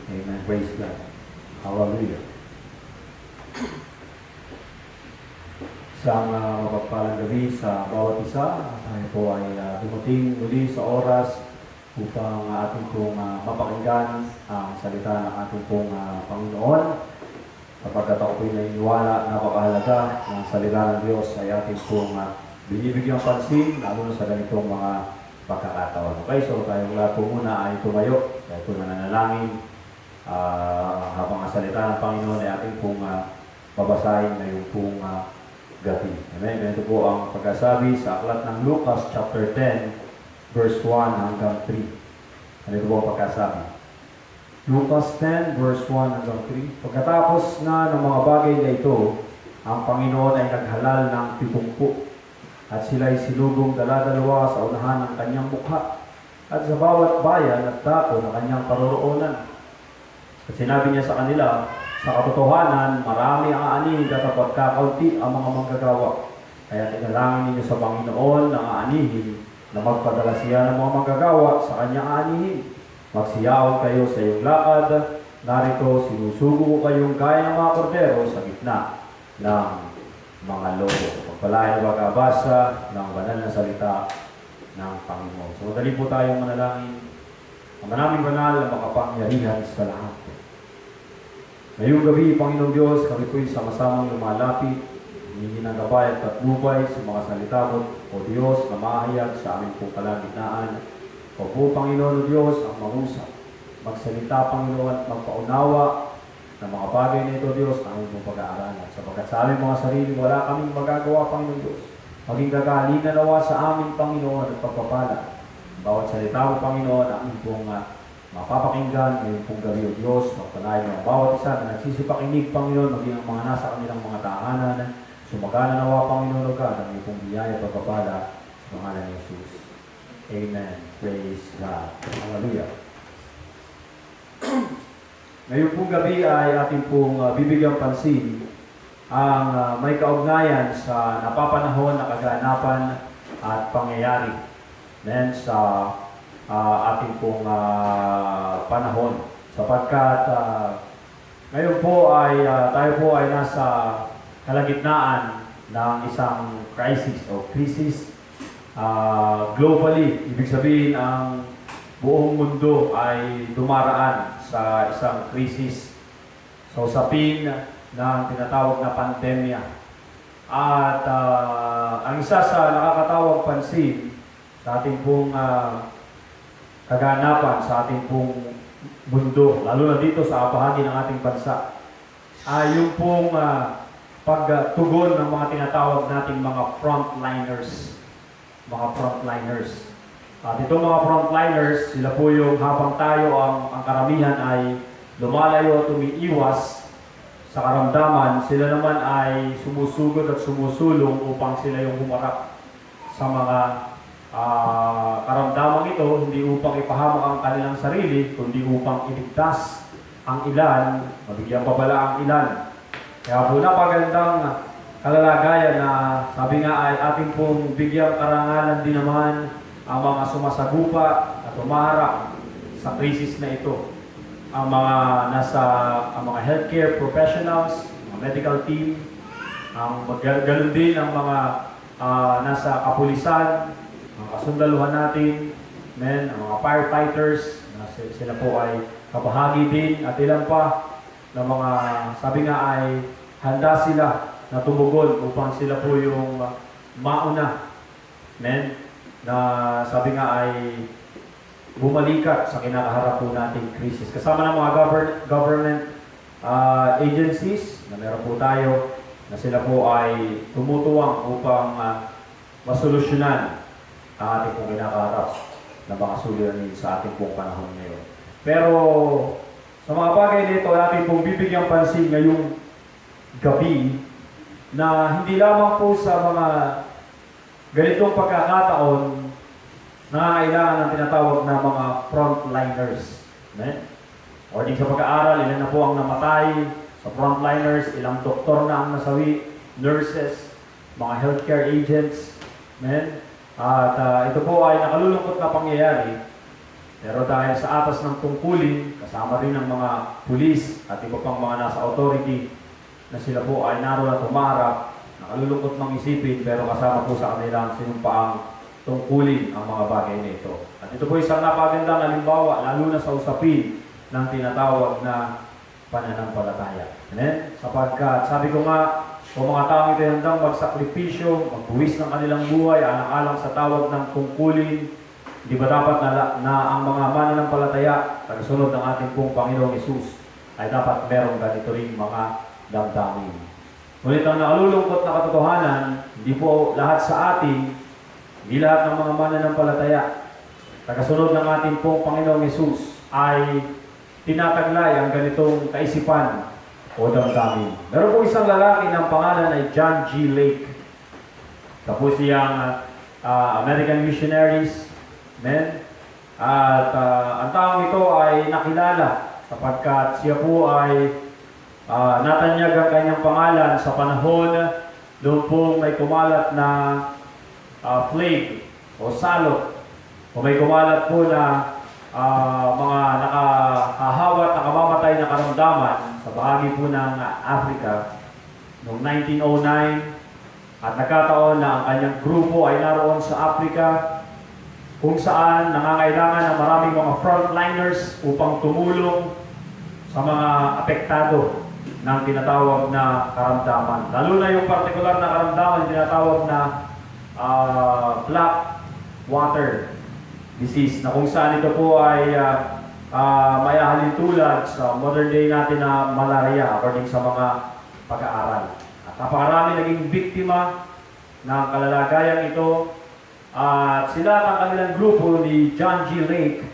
Amen. Praise God. Hallelujah. Isang mapagpalang gabi sa bawat isa. Tayo po ay dumating muli sa oras upang ating pong mapakinggan ang salita ng ating pong Panginoon. Kapag ako po'y naniniwala, napakahalaga ng salita ng Diyos ay ating pong binibigyang pansin, lalo na sa ganitong mga pagkakataon. Okay, so tayong lahat po muna ay tumayo. Tayo po mananalangin habang ang salita ng Panginoon ay ating pong babasahin ngayong pong gabi. Amen. Ganito po ang pagkasabi sa aklat ng Lucas chapter 10 verse 1 hanggang 3. Ganito po ang pagkasabi. Lucas 10 verse 1 hanggang 3. Pagkatapos na ng mga bagay na ito, ang Panginoon ay naghalal ng 70 at sila'y sinubong dala-dalawa sa unahan ng kanyang mukha at sa bawat bayan at dako ng kanyang paroroonan. At sinabi niya sa kanila, sa katotohanan, marami ang aanihin at pagkakaunti ang mga manggagawa. Kaya tinalangin ninyo sa Panginoon ng aanihin na magpadala siya ng mga manggagawa sa kanyang aanihin. Magsiyaon kayo sa iyong lakad. Narito, sinusugo ko kayong gaya ng mga kordero sa gitna ng mga lobo. Pagpalain na pagkabasa ng banal na salita ng Panginoon. So, madali po tayong manalangin. Ang manaming banal na makapangyarihan sa lahat. Ngayong gabi, Panginoong Diyos, kami po'y sama-samang lumalapit, hiningi ng gabay at patnubay sa mga salita mo, O Diyos, na mahayag sa aming pong kalagitnaan. O po, Panginoon o Diyos, ang mangusap. Magsalita, Panginoon, at magpaunawa ng mga bagay na ito, Diyos, na aming pong pag-aaralan. Sapagkat sa aming mga sarili, wala kaming magagawa, Panginoon Diyos. Maging gagalingan nawa sa aming Panginoon at pagpapala. Bawat salita mo, Panginoon, aming pong mapapakinggan ngayong pong gabi o Diyos, magpalain ng bawat isa na nagsisipakinig, Panginoon, maging ang mga nasa kanilang mga tahanan, sumagana nawa, Panginoon, o God, ang iyong pong biyaya at pagpapala sa pangalan ni Jesus. Amen. Praise God. Hallelujah. Ngayong pong gabi ay ating pong bibigyang pansin ang may kaugnayan sa napapanahon na kaganapan at pangyayari. Then sa ating pong panahon. Sapagkat ngayon po ay tayo po ay nasa kalagitnaan ng isang crisis o crisis globally. Ibig sabihin ang buong mundo ay dumaraan sa isang crisis sa usapin ng tinatawag na pandemya. At ang isa sa nakakatawag pansin sa ating pong kaganapan sa ating pong mundo, lalo na dito sa bahagi ng ating bansa, ay yung pong pagtugon ng mga tinatawag nating mga frontliners. Mga frontliners. At itong mga frontliners, sila po yung habang tayo ang karamihan ay lumalayo at umiiwas sa karamdaman, sila naman ay sumusugod at sumusulong upang sila yung humarap sa mga karamdamang ito, hindi upang ipahamak ang kanilang sarili, kundi upang iligtas ang ilan, mabigyan babala ang ilan. Kaya po napagandang kalalagayan na sabi nga ay ating pong bigyang karangalan din naman ang mga sumasagupa at umaharap sa krisis na ito. Ang mga healthcare professionals, mga medical team, ang ganoon din ang mga nasa kapulisan, mga kasundaluhan natin, ang mga firefighters, sila po ay kabahagi din at ilan pa na mga sabi nga ay handa sila na tumugon upang sila po yung mauna. Na sabi nga ay bumalikat sa kinakaharap po nating krisis. Kasama ng mga government agencies na meron po tayo na sila po ay tumutuwang upang masolusyonan ang ating pong kinakaharap na mga suliranin sa ating pong panahon ngayon. Pero sa mga bagay nito, ating pong bibigyang pansin ngayong gabi na hindi lamang po sa mga ganitong pagkakataon nangangailangan ng tinatawag na mga frontliners. According sa pag-aaral, ilan na po ang namatay sa frontliners, ilang doktor na ang nasawi, nurses, mga healthcare agents. At ito po ay nakalulungkot na pangyayari Pero dahil sa atas ng tungkulin, kasama rin ng mga pulis at iba pang mga nasa authority na sila po ay naroon at humarap, nakalulungkot mang isipin pero kasama po sa kanilang sinumpaang tungkulin ang mga bagay na ito. At ito po isang napagandang halimbawa, lalo na sa usapin ng tinatawag na pananampalataya. Amen? Sapagkat sabi ko nga, kung mga taong ito handang magsakripisyo, magbuwis ng kanilang buhay, alang-alang sa tawag ng tungkulin, di ba dapat na ang mga mananampalataya, tagasunod ng ating pong Panginoong Hesus, ay dapat merong ganito rin mga damdamin. Ngunit ang nakalulungkot na katotohanan, hindi po lahat sa atin, hindi lahat ng mga mananampalataya, tagasunod ng ating pong Panginoong Hesus, ay tinataglay ang ganitong kaisipan o damdamin. Meron po isang lalaki ng pangalan ay John G. Lake. Ito po siyang American missionaries. Amen? At ang taong ito ay nakilala sapagkat siya po ay natanyag ang kanyang pangalan sa panahon doon po may kumalat na plague o salot o may kumalat po na mga nakahawat, nakamamatay na karamdaman sa bahagi po ng Africa noong 1909 at nagkataon na ang kanyang grupo ay naroon sa Africa kung saan nangangailangan ng maraming mga frontliners upang tumulong sa mga apektado ng tinatawag na karamdaman. Lalo na yung partikular na karamdaman, tinatawag na black water disease, na kung saan ito po ay may halintulad sa modern day natin na malaria according sa mga pag-aaral. At napakarami naging biktima ng kalalagayang ito. At sila at ang kanilang grupo ni John G. Lake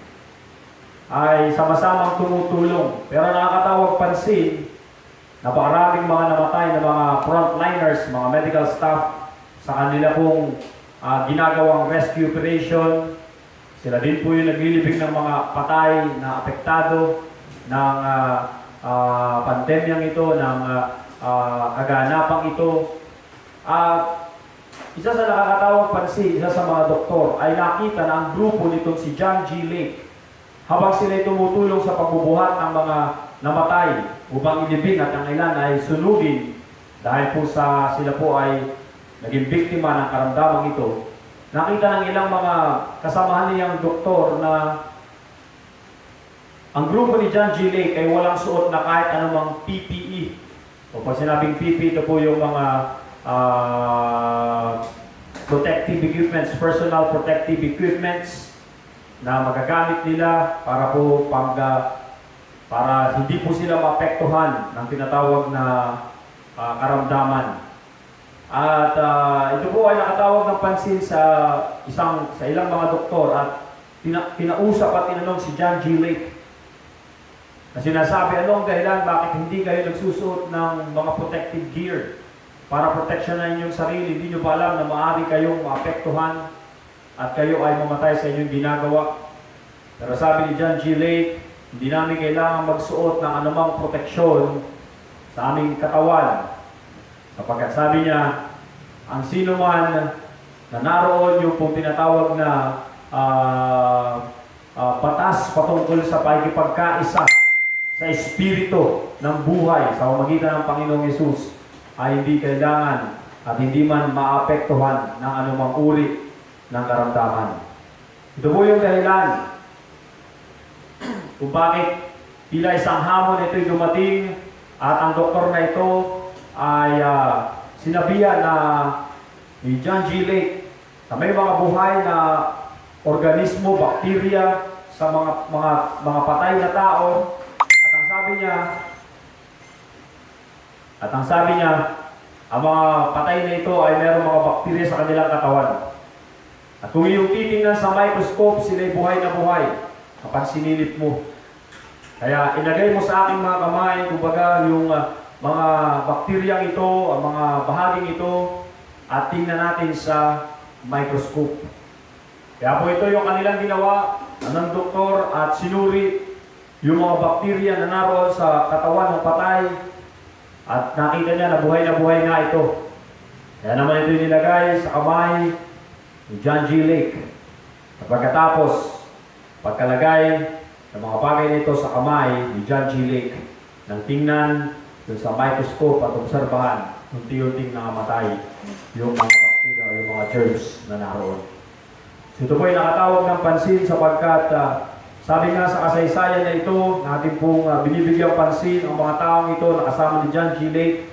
ay sama-samang tumutulong. Pero nakakatawag pansin, napakaraming mga namatay na mga frontliners, mga medical staff sa kanila pong ginagawang rescue operation. Sila din po yung naglilibing ng mga patay na apektado ng pandemyang ito, ng kaganapang ito. Isa sa nakakatawang pansin, isa sa mga doktor, ay nakita na ang grupo nitong si John G. Lake, habang sila tumutulong sa pagbubuhat ng mga namatay upang ilibing at ang ilan ay sunugin dahil po sila po ay naging biktima ng karamdamang ito. Nakita ng ilang mga kasamahan niyang doktor na ang grupo ni John G. Lake ay walang suot na kahit anumang PPE. O pag sinabing PPE, ito po yung mga protective equipments, personal protective equipments na magagamit nila para po para hindi po sila maapektuhan ng tinatawag na karamdaman. At ito po ay nakatawag ng pansin sa ilang mga doktor at kinausap at tinanong si John G. Lake na sinasabi, anong dahilan bakit hindi kayo nagsusuot ng mga protective gear para proteksyonan inyong sarili? Hindi nyo ba alam na maaari kayong maapektuhan at kayo ay mamatay sa inyong ginagawa? Pero sabi ni John G. Lake, hindi namin kailangan magsuot ng anumang proteksyon sa aming katawan. Kapagkat sabi niya, ang sino man na naroon yung pong tinatawag na batas patungkol sa pakikipagkaisa sa espiritu ng buhay sa pamamagitan ng Panginoong Hesus ay hindi kailangan at hindi man maapektuhan ng anumang uri ng karamdaman. Ito po yung dahilan kung bakit tila isang hamon ito'y dumating at ang doktor na ito ay sinabihan na ni John G. Lake na may mga buhay na organismo, bakterya sa mga patay na tao. At ang sabi niya, ang mga patay na ito ay mayroong mga bakterya sa kanilang katawan. At kung iyong titingnan sa microscope, sila'y buhay na buhay kapag sinilip mo. Kaya ilagay mo sa aking mga kamay, kumbaga yung mga bakteryang ito, ang mga bahaging ito, at tingnan natin sa microscope. Kaya po ito yung kanilang ginawa ng doktor at sinuri yung mga bakterya na naroon sa katawan ng patay at nakita niya na buhay nga ito. Kaya naman ito nilagay sa kamay ni John G. Lake. At pagkatapos, pagkalagay ng mga bagay nito sa kamay ni John G. Lake nang tingnan dun sa microscope at obserbahan, unti-unting nangamatay yung mga bacteria, yung mga germs na naroon. So ito po ay nakatawag ng pansin sapagkat sabi nga sa kasaysayan na ito, natin pong binibigyang pansin ang mga taong ito na kasama ni John G. Lake,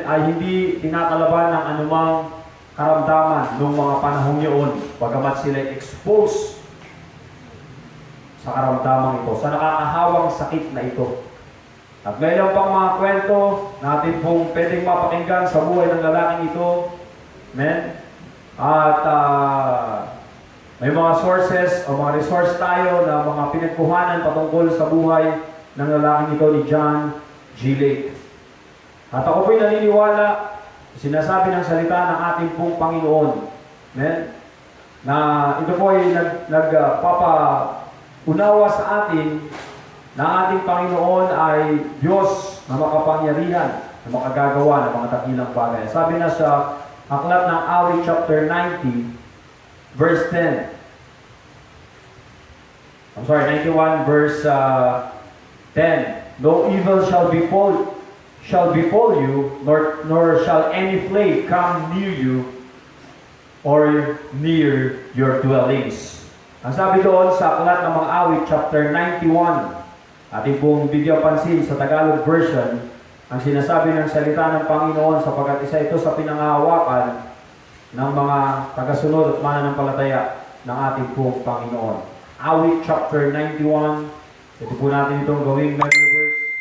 ay hindi tinatalaban ng anumang karamdaman noong mga panahong yun, bagamat sila exposed sa karamdaman ito, sa nakakahawang sakit na ito. At mayroon pang mga kwento natin pong pwedeng mapakinggan sa buhay ng lalaking ito. At may mga sources o mga resource tayo na mga pinagkuhanan patungkol sa buhay ng lalaking ito ni John G. Lake. At ako po'y naniniwala, sinasabi ng salita ng ating pong Panginoon, na ito po'y nagpapaunawa sa atin na ating Panginoon ay Diyos na makapangyarihan, na makagagawa ng mga dakilang bagay. Sabi na sa aklat ng Awit chapter 90, verse 10. 91 verse 10. No evil shall befall you, nor shall any plague come near you or near your dwellings. Ang sabi doon sa aklat ng mga Awit chapter 91, ating pong bigyan pansin sa Tagalog version, ang sinasabi ng salita ng Panginoon sapagkat isa ito sa pinangahawakan ng mga tagasunod at mananampalataya ng ating pong Panginoon. Awit chapter 91, ito po natin itong gawing memory verse.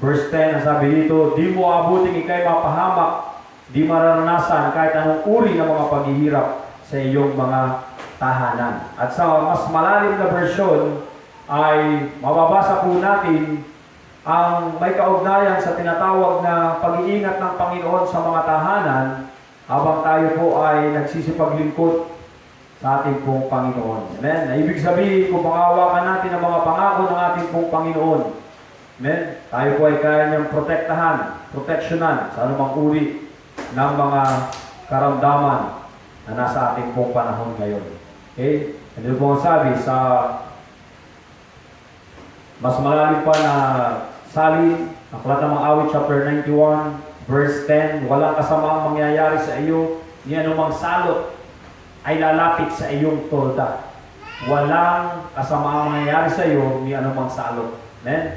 Verse 10, ang sabi dito, di mo abuting ikay mapahamak, di mararanasan kahit anong uri ng mga paghihirap sa iyong mga tahanan. At sa mas malalim na version, ay mababasa po natin ang may kaugnayan sa tinatawag na pag-iingat ng Panginoon sa mga tahanan habang tayo po ay nagsisipaglingkod sa ating pong Panginoon. Amen? Na ibig sabihin, kung pangawakan natin ang mga pangako ng ating pong Panginoon, amen? Tayo po ay kaya niyang proteksyonan sa anumang uri ng mga karamdaman na nasa ating pong panahon ngayon. Okay? Ano po ang sabi sa mas malalim pa na salin, aklat ng mga Awit chapter 91, verse 10, walang kasamaang mangyayari sa iyo, ni anumang salot ay lalapit sa iyong tolda. Walang kasamaang mangyayari sa iyo, ni anumang salot. Amen?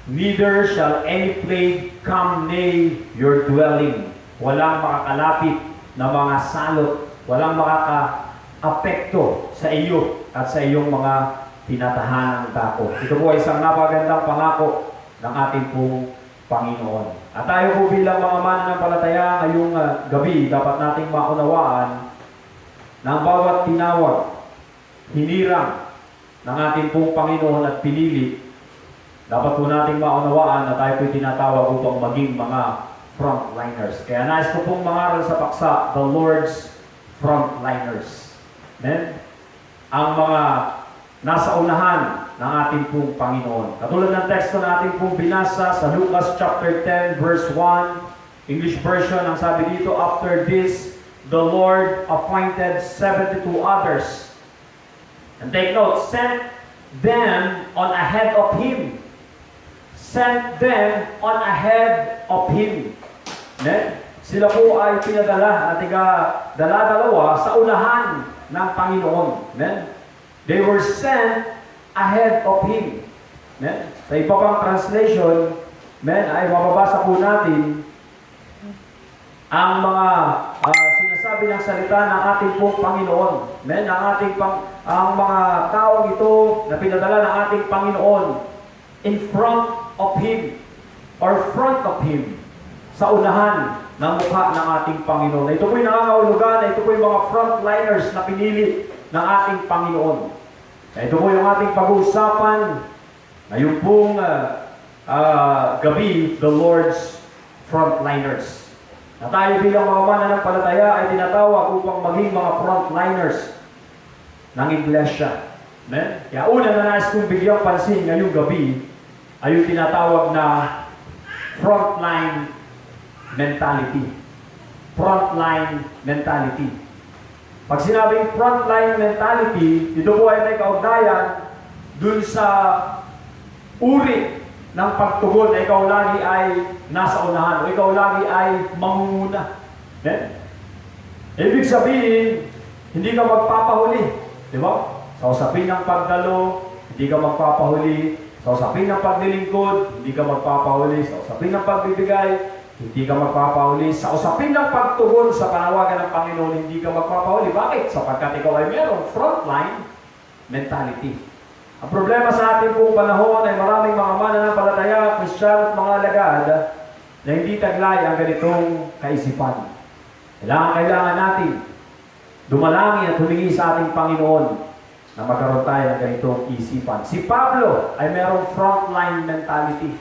Neither shall any plague come near your dwelling. Walang makakalapit na mga salot, walang makaka-apekto sa iyo at sa iyong mga tinatahanang dako. Ito po ay isang napagandang pangako ng ating pong Panginoon. At tayo po bilang mga mananampalataya ngayong gabi, dapat nating maunawaan na ang bawat tinawag, hinirang ng ating pong Panginoon at pinili, dapat po nating maunawaan na tayo po'y tinatawag upang maging mga frontliners. Kaya nais ko pong mangaral sa paksa, the Lord's frontliners. Amen? Ang mga nasa unahan ng ating pong Panginoon. Katulad ng teksto na ating pong binasa sa Lucas chapter 10 verse 1, English version, ang sabi dito, after this, the Lord appointed 72 others. And take note, sent them on ahead of Him. Sent them on ahead of Him. Amen? Sila po ay pinadala na dala-dalawa sa unahan ng Panginoon. Amen? They were sent ahead of Him. Amen? Sa iba pang translation, ay mababasa po natin ang mga sinasabi ng salita ng ating pong Panginoon. Amen? Ang mga taong ito na pinadala ng ating Panginoon in front of Him or front of Him, sa unahan ng mukha ng ating Panginoon. Ito po'y nangangahulugan, ito po'y mga frontliners na pinili ng ating Panginoon. Ito po yung ating pag-uusapan ngayong pong gabi, the Lord's frontliners. Na tayo bilang mga mananampalataya ay tinatawag upang maging mga frontliners ng Iglesia. Amen? Kaya una na nais kong bigyang pansin ngayong gabi ay yung tinatawag na frontline mentality. Frontline mentality. Pag sinabing frontline mentality, ito po ay may kaugnayan dun sa uri ng pagtugon na ikaw lagi ay nasa unahan o ikaw lagi ay mangunguna. Ibig sabihin, hindi ka magpapahuli. Di ba? Sa usapin ng pagdalo, hindi ka magpapahuli. Sa usapin ng paglilingkod, hindi ka magpapahuli. Sa usapin ng pagbibigay, hindi ka magpapahuli. Sa usapin ng pagtugon sa panawagan ng Panginoon, hindi ka magpapahuli. Bakit? Sapagkat ikaw ay merong frontline mentality. Ang problema sa ating pong panahon ay maraming mga mananampalataya, Kristiyano at mga alagad na hindi taglay ang ganitong kaisipan. Kailangan natin dumalangin at humingi sa ating Panginoon na magkaroon tayo ng ganitong isipan. Si Pablo ay merong frontline mentality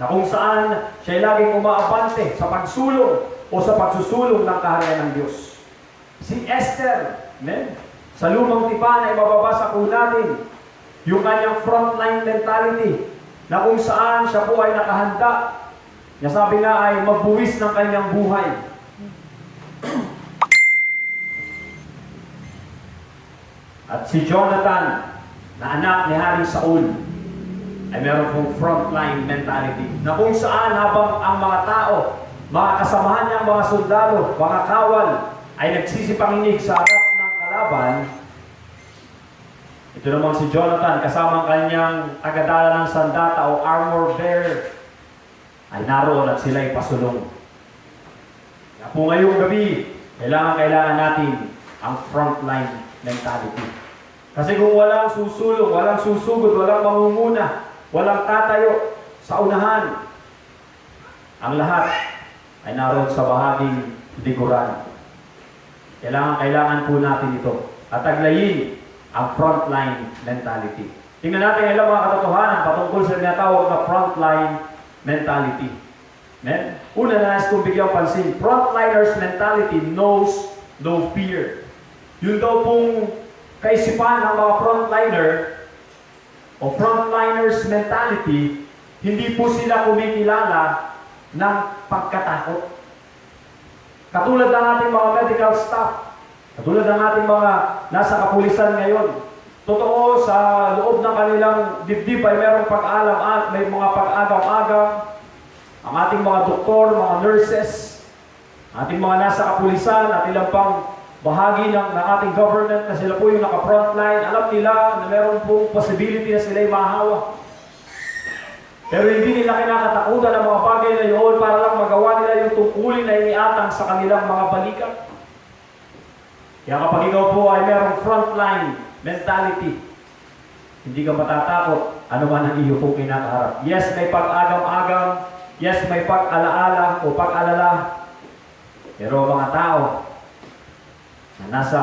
na kung saan siya laging umaabante sa pagsulong o sa pagsusulong ng kaharian ng Diyos. Si Esther, sa lumang tipan ay mababasa po natin yung kanyang frontline mentality na kung saan siya po ay nakahanda. Niya sabi nga ay magbuwis ng kanyang buhay. At si Jonathan, na anak ni Haring Saul, ay meron pong frontline mentality na kung saan habang ang mga tao, mga kasamahan niyang mga sundalo, mga kawal, ay nagsisipanginig sa harap ng kalaban, ito naman si Jonathan, kasama ang kanyang tagadala ng sandata o armor bearer, ay naroon at sila ay pasulong. Kaya po ngayong gabi, kailangan natin ang frontline mentality. Kasi kung walang susulong, walang susugod, walang mangunguna, walang tatayo sa unahan, ang lahat ay naroon sa bahaging likuran. Kailangan po natin ito at taglayin ang frontline mentality. Tingnan natin ilang mga katotohanan patungkol sa tinatawag na frontline mentality. Una na nais kong bigyan pansin, frontliners mentality knows no fear. Yun daw pong kaisipan ng mga frontliner o frontliners mentality, hindi po sila kumikilala ng pagkatakot. Katulad ng ating mga medical staff, katulad ng ating mga nasa kapulisan ngayon, totoo sa loob ng kanilang dibdib ay mayroong pag-alam, may mga pag-agam-agam, ang ating mga doktor, mga nurses, ating mga nasa kapulisan at ilang pang bahagi ng ating government na sila po yung naka-frontline, alam nila na meron pong possibility na sila ay mahawa. Pero hindi nila kinakatakutan ang mga bagay na yun para lang magawa nila yung tungkulin na iniatang sa kanilang mga balikat. Kaya kapag ikaw po ay merong frontline mentality, hindi ka matatakot ano man ang iyo pong kinakaharap. Yes, may pag-agam-agam. Yes, may pag-alaala o pag-alala. Pero mga tao na nasa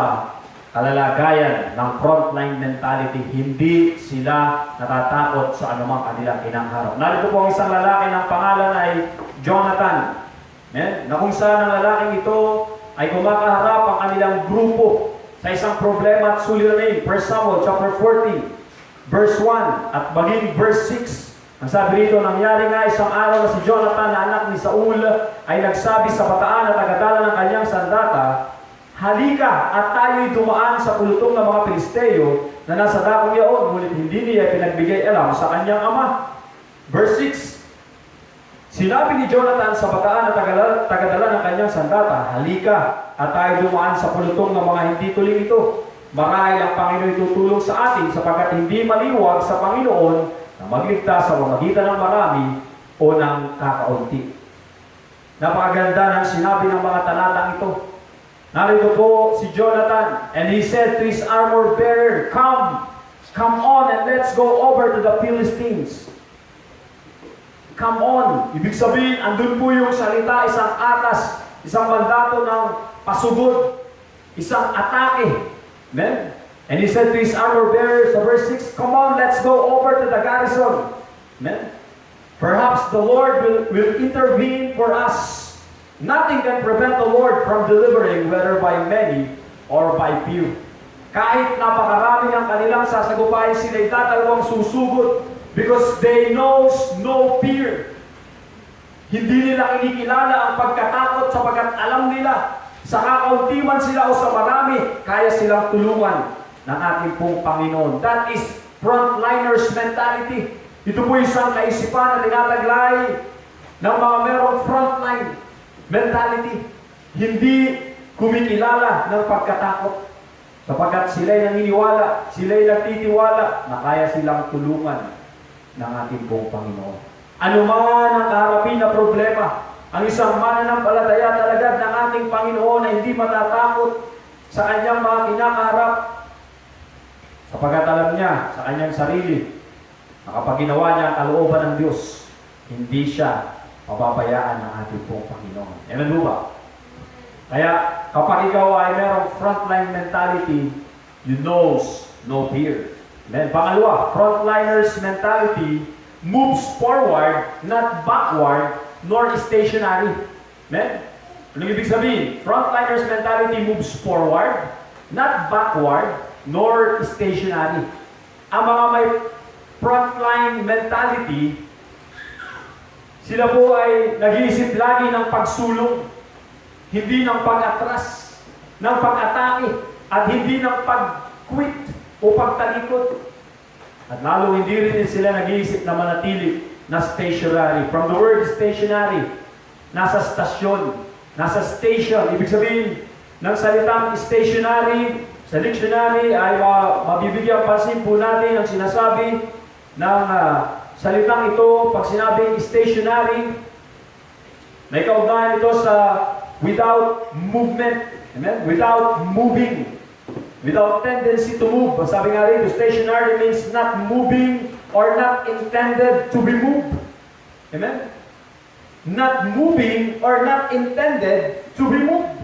kalalagayan ng frontline mentality, hindi sila natatakot sa anumang kanilang kinakaharap. Narito po ang isang lalaki ng pangalan ay Jonathan. Na kung saan ang lalaking ito ay kumakaharap ang kanilang grupo sa isang problema at suliranin. 1 Samuel chapter 14, verse 1 at maging verse 6. Ang sabi rito, nangyari nga isang araw na si Jonathan na anak ni Saul ay nagsabi sa bataan at tagadala ng kanyang sandata, halika at tayo'y dumaan sa pulutong ng mga Pilisteo na nasa dakong yaon, ngunit hindi niya pinagbigay alam sa kanyang ama. Verse 6, sinabi ni Jonathan sa bataan na tagadala ng kanyang sandata, halika at tayo dumaan sa pulutong ng mga hindi tuling ito. Marahil ang Panginoon tutulong sa atin sapagkat hindi maliwag sa Panginoon na magligtas sa pamamagitan ng marami o ng kakaunti. Napakaganda ng sinabi ng mga talatang ito. Narito po si Jonathan, and he said to his armor bearer, come on and let's go over to the Philistines. Come on. Ibig sabihin, andun po yung salita, isang atas, isang mandato ng pasugod, isang atake. Amen? And he said to his armor bearers, verse 6, come on, let's go over to the garrison. Amen? Perhaps the Lord will intervene for us. Nothing can prevent the Lord from delivering, whether by many or by few. Kahit napakarami ng kanilang sasagupain, sila'y tatalawang susugod because they knows no fear. Hindi nila kinikilala ang pagkatakot sapagkat alam nila Sa kakaunti man sila o sa marami, kaya silang tulungan ng ating pong Panginoon. That is frontliners mentality. Ito po isang kaisipan na tinataglay ng mga merong frontline mentality. Hindi kumikilala ng pagkatakot. Sapagkat sila'y naniniwala, sila'y nagtitiwala na kaya silang tulungan ng ating pong Panginoon. Ano man ang kaharapin na problema, ang isang mananampalataya talaga ng ating Panginoon na hindi matatakot sa kanyang mga kinakaharap. Sapagkat alam niya sa kanyang sarili na kapag ginawa niya ang kalooban ng Diyos, hindi siya pababayaan ng ating pong Panginoon. Amen po ba? Kaya kapag ikaw ay merong frontline mentality, you knows no fear. Amen. Pangalawa, frontliners mentality moves forward, not backward, nor stationary. Amen. Anong ibig sabihin? Frontliners mentality moves forward, not backward, nor stationary. Ang mga may frontline mentality, sila po ay nag-iisip lagi ng pagsulong, hindi ng pag-atras, ng pag-atake, at hindi ng pag-quit o pagtalikod. At lalo hindi rin sila nag-iisip na manatili na stationary. From the word stationary, nasa stasyon, nasa station. Ibig sabihin, ng salitang stationary, sa dictionary ay mabibigyan pansin po natin ang sinasabi ng salitang ito. Pag sinabing stationary, may kaugnayan ito sa without movement, amen? Without moving, without tendency to move. Sabi nga rin, stationary means not moving or not intended to be moved. Amen? Not moving or not intended to be moved.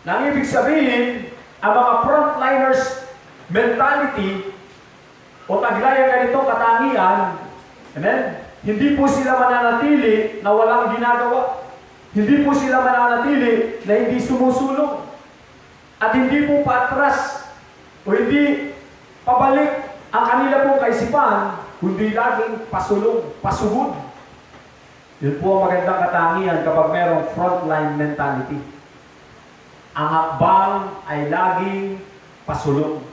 Nang ibig sabihin, ang mga frontliners mentality o taglayan ganitong katangian, amen? Hindi po sila mananatili na walang ginagawa. Hindi po sila mananatili na hindi sumusulong. At hindi po paatras o hindi pabalik ang kanila pong kaisipan, kundi laging pasulong, pasugod. Yun po ang magandang katangian kapag merong frontline mentality. Ang hakbang ay laging pasulong.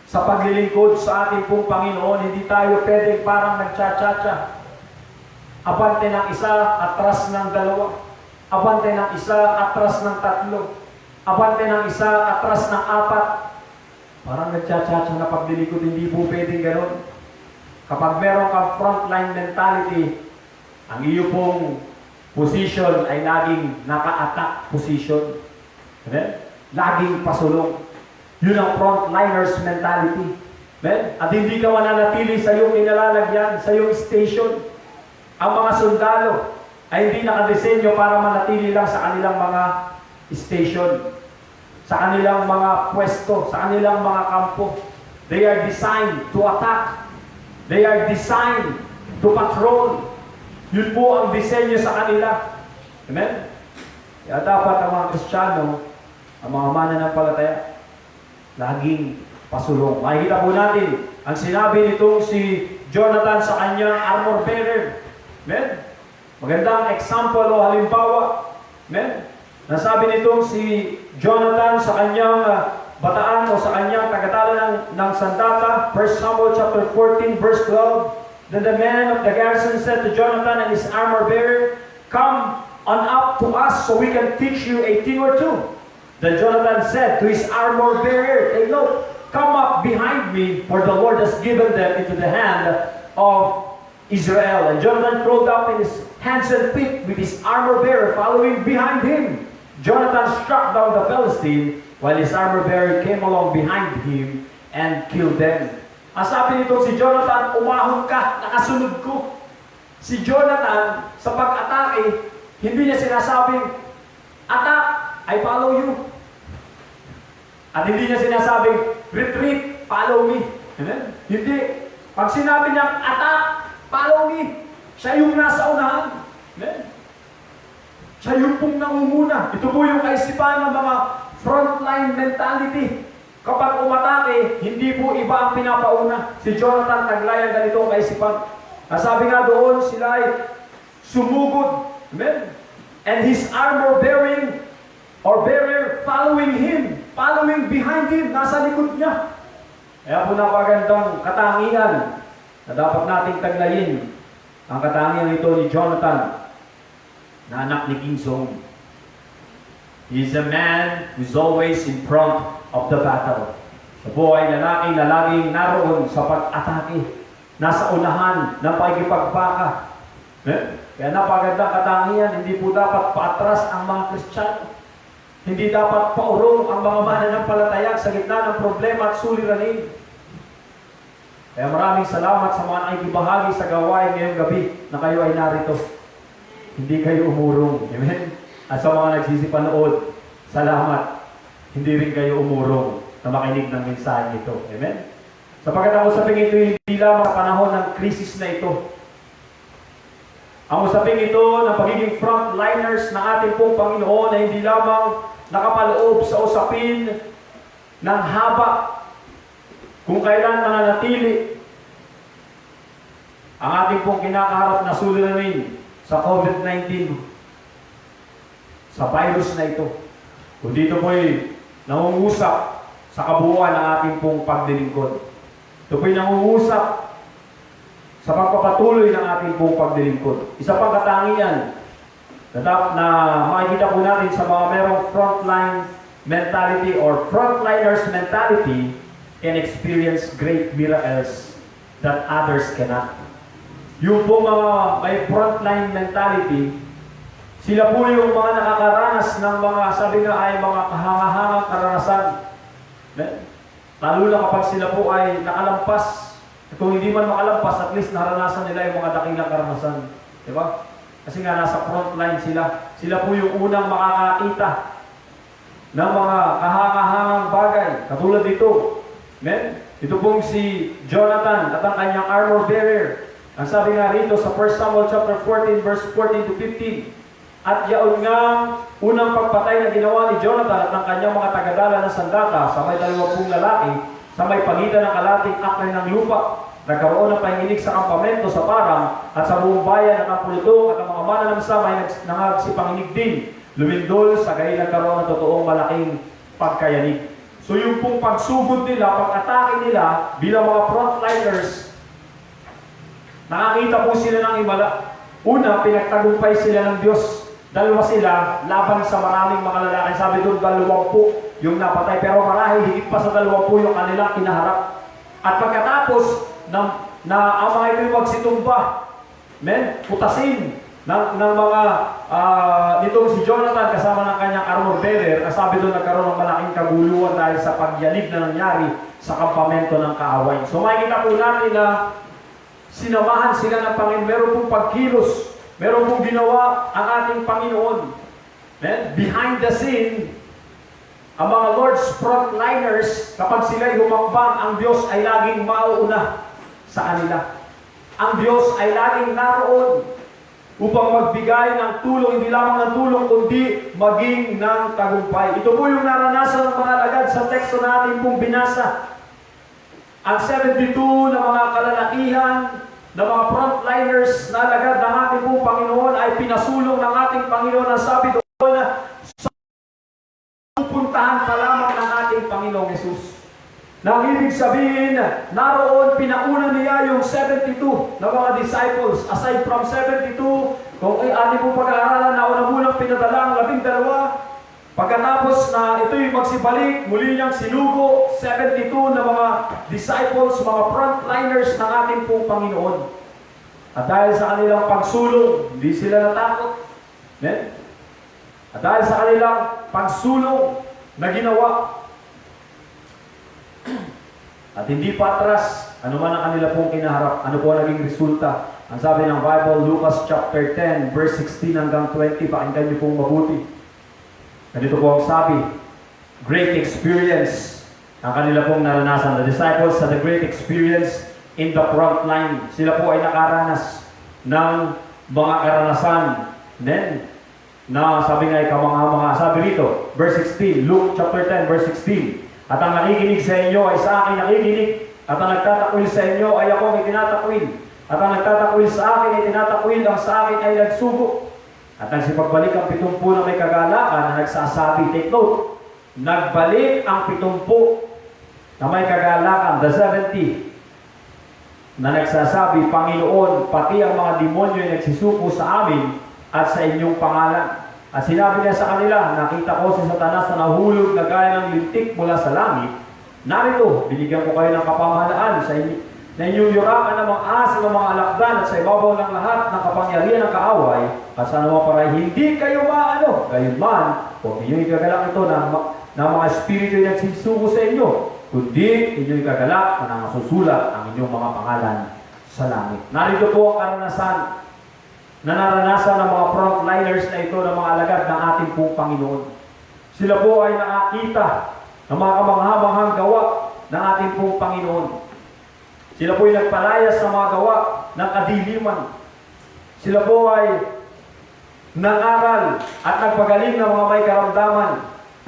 Sa paglilingkod sa ating pong Panginoon, hindi tayo pwedeng parang nagtsatsatsya. Abante ng isa, atras ng dalawa. Abante ng isa, atras ng tatlo. Abante ng isa, atras ng apat. Parang nagtsatsatsya na paglilikod, hindi po pwedeng gano'n. Kapag meron kang frontline mentality, ang iyo pong position ay laging naka-attack position. Amen? Laging pasulong. Yun ang frontliners mentality. Amen? At hindi ka mananatili sa iyong inalalagyan, sa iyong station. Ang mga sundalo ay hindi nakadesenyo para manatili lang sa kanilang mga station, sa kanilang mga pwesto, sa kanilang mga kampo. They are designed to attack. They are designed to patrol. Yun po ang disenyo sa kanila. Amen? Kaya dapat ang mga Kristiyano, ang mga mananampalataya, laging pasulong. Makikita po natin ang sinabi nitong si Jonathan sa kanyang armor bearer. Amen? Magandang example o halimbawa. Amen? Nasabi nitong si Jonathan sa kanyang bataan o sa kanyang tagatala ng sandata, 1 Samuel chapter 14, verse 12. Then the man of the garrison said to Jonathan and his armor bearer, "Come on up to us so we can teach you a thing or two." Then Jonathan said to his armor bearer, take note, "Come up behind me, for the Lord has given them into the hand of Israel." And Jonathan crawled up in his hands and feet with his armor bearer following behind him. Jonathan struck down the Philistine while his armor bearer came along behind him and killed them. Ang sabi nito si Jonathan, umahon ka, nakasunod ko. Si Jonathan, sa pag-atake, hindi niya sinasabing, attack, I follow you. At hindi niya sinasabing, retreat, follow me. Amen? Hindi. Pag sinabi niya, attack, follow me, siya yung nasa unahan. Amen? Siya yung pong nangunguna. Ito po yung kaisipan ng mga frontline mentality. Kapag umatake, hindi po iba ang pinapauna. Si Jonathan taglayan ganitong kaisipan. Sabi nga doon, sila ay sumugod. Amen? And his armor bearing or bearer following him, following behind him, nasa likod niya. Kaya po napagandang katangian na dapat nating taglayin ang katangian ito ni Jonathan, na anak ni King Saul. He is a man who is always in front of the battle. Siya po ay lalaki na laging naroon sa pag-atake, nasa unahan ng pakikipagbaka. Kaya napagandang katangian, hindi po dapat paatras ang mga Kristiyano. Hindi dapat paurong ang mga mananampalataya sa gitna ng problema at suliranin. Kaya maraming salamat sa mga nakikibahagi sa gawain ngayong gabi na kayo ay narito. Hindi kayo umurong. Amen? At sa mga nagsisipanood, salamat. Hindi rin kayo umurong na makinig ng mensahe nito. Amen? Sapagkat ang usaping ito hindi lamang sa panahon ng krisis na ito. Ang usaping ito ng pagiging frontliners ng ating pong Panginoon ay hindi lamang nakapaloob sa usapin ng haba kung kailan mananatili ang ating pong kinakaharap na suliranin sa COVID-19, sa virus na ito. Kung dito po'y nangungusap sa kabuuan ng ating pong paglilingkod. Ito po'y nangungusap sa pagpapatuloy ng ating pong paglilingkod. Isa pang katangian na makikita po natin sa mga merong frontline mentality or frontliners mentality can experience great miracles that others cannot. Yung po mga may frontline mentality, sila po yung mga nakakaranas ng mga, sabi nga ay mga kahangahangang karanasan. Lalo na kapag sila po ay nakalampas. Kung hindi man makalampas, at least naranasan nila yung mga dakilang karanasan. Diba? Kasi nga nasa frontline sila. Sila po yung unang makakakita ng mga kahangahangang bagay. Katulad dito. Amen? Ito pong si Jonathan at ang kanyang armor bearer. Ang sabi nga rito sa 1 Samuel chapter 14 verse 14 to 15. At yaon nga unang pagpatay na ginawa ni Jonathan at ng kanyang mga tagadala ng sandata sa may 20 lalaki sa may pagitan ng kalating akay ng lupa. Nagkaroon ng panginginig sa kampamento sa parang at sa buong bayan ng Kapulutong at ang mga mananamsam ay nangagsipanginig din. Lumindol sa gayon nagkaroon ng totoong malaking pagkayanig. So yung pong pagsugod nila, pag-atake nila bilang mga frontliners, nakakita po sila ng himala. Una, pinagtagumpay sila ng Diyos. Dalawa sila laban sa maraming mga lalaki. Sabi doon, 20 yung napatay. Pero marahil higit pa sa 20 yung kanilang kinaharap. At pagkatapos na ang mga ito'y magsitumba, putasin ng mga nitong si Jonathan kasama ng kanyang armor bearer, sabi doon nagkaroon ng malaking kaguluhan dahil sa pagyanig na nangyari sa kampamento ng kaaway. So makikita po natin na sinamahan sila ng Panginoon. Meron pong pagkilos. Meron pong ginawa ang ating Panginoon. Behind the scene, ang mga Lord's frontliners, kapag sila'y humakbang, ang Diyos ay laging mauuna sa kanila. Ang Diyos ay laging naroon upang magbigay ng tulong, hindi lamang ng tulong, kundi maging ng tagumpay. Ito po yung naranasan ng mga alagad sa teksto natin pong binasa. Ang 72 na mga kalalakihan, na mga frontliners na alagad ng ating pong Panginoon ay pinasulong ng ating Panginoon. Ang sabi doon na pupuntahan pa lamang ng ating Panginoong Jesus. Nang ibig sabihin, naroon pinauna niya yung 72 na mga disciples. Aside from 72, kung ating pong pag-aaralan na una munang pinadala ang 12, pagkatapos na ito'y magsibalik, muli niyang sinugo 72 na mga disciples, mga frontliners ng ating pong Panginoon. At dahil sa kanilang pagsulong, hindi sila natakot. At dahil sa kanilang pagsulong na ginawa, at hindi patras, ano man ang kanila pong kinaharap, ano po ang naging resulta. Ang sabi ng Bible, Lucas chapter 10, verse 16 hanggang 20, pakinggan niyo pong mabuti. Ganito po ang sabi, great experience ang kanila pong naranasan. The disciples had a great experience in the front line. Sila po ay nakaranas ng mga karanasan. Then, na sabi nga ay kamangha-mangha. Sabi rito, verse 16, Luke chapter 10, verse 16. At ang nakikinig sa inyo ay sa akin nakikinig. At ang nagtatakwil sa inyo ay ako may tinatakwil. At ang nagtatakwil sa akin ay tinatakwil. Ang sa akin ay nagsugo. At nagsipagbalik ang 70 na may kagalakan na nagsasabi, take note, nagbalik ang 70 na may kagalakan, the 70, na nagsasabi, Panginoon, pati ang mga demonyo ay nagsisuko sa amin at sa inyong pangalan. At sinabi niya sa kanila, nakita ko si Satanas na nahulog na gaya ng lintik mula sa langit. Narito, binigyan ko kayo ng kapamahalaan sa inyo, na inyong yurakan ng mga asa ng mga alakdan at sa ibabaw ng lahat ng kapangyarihan ng kaaway, at sa anumang paray, hindi kayo maano. Gayon man, huwag ninyong igagalak ito na mga espiritu ay nagsisuko sa inyo, kundi inyong igagalak na nangasusulat ang inyong mga pangalan sa langit. Narito po ang karanasan na naranasan ng mga frontliners na ito ng mga alagad ng ating pong Panginoon. Sila po ay nakakita ng mga kamangha-manghang gawa ng ating pong Panginoon. Sila po ay nagpalayas sa mga gawa ng kadiliman. Sila po ay nangaral at nagpagaling ng mga may karamdaman.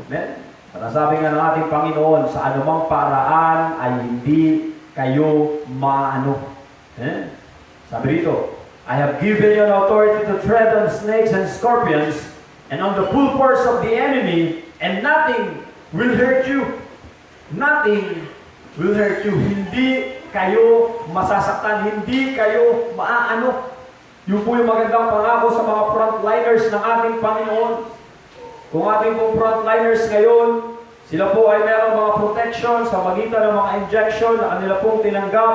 Amen? At ang sabi nga ng ating Panginoon, sa anumang paraan ay hindi kayo maano. Amen? Sabi rito, I have given you an authority to tread on snakes and scorpions and on the full force of the enemy, and nothing will hurt you. Nothing will hurt you. Hindi kayo masasaktan, hindi kayo maaano. Yun po yung magandang pangako sa mga frontliners ng ating Panginoon. Kung ating pong frontliners ngayon, sila po ay meron mga protection sa magitan ng mga injection na kanila pong tinanggap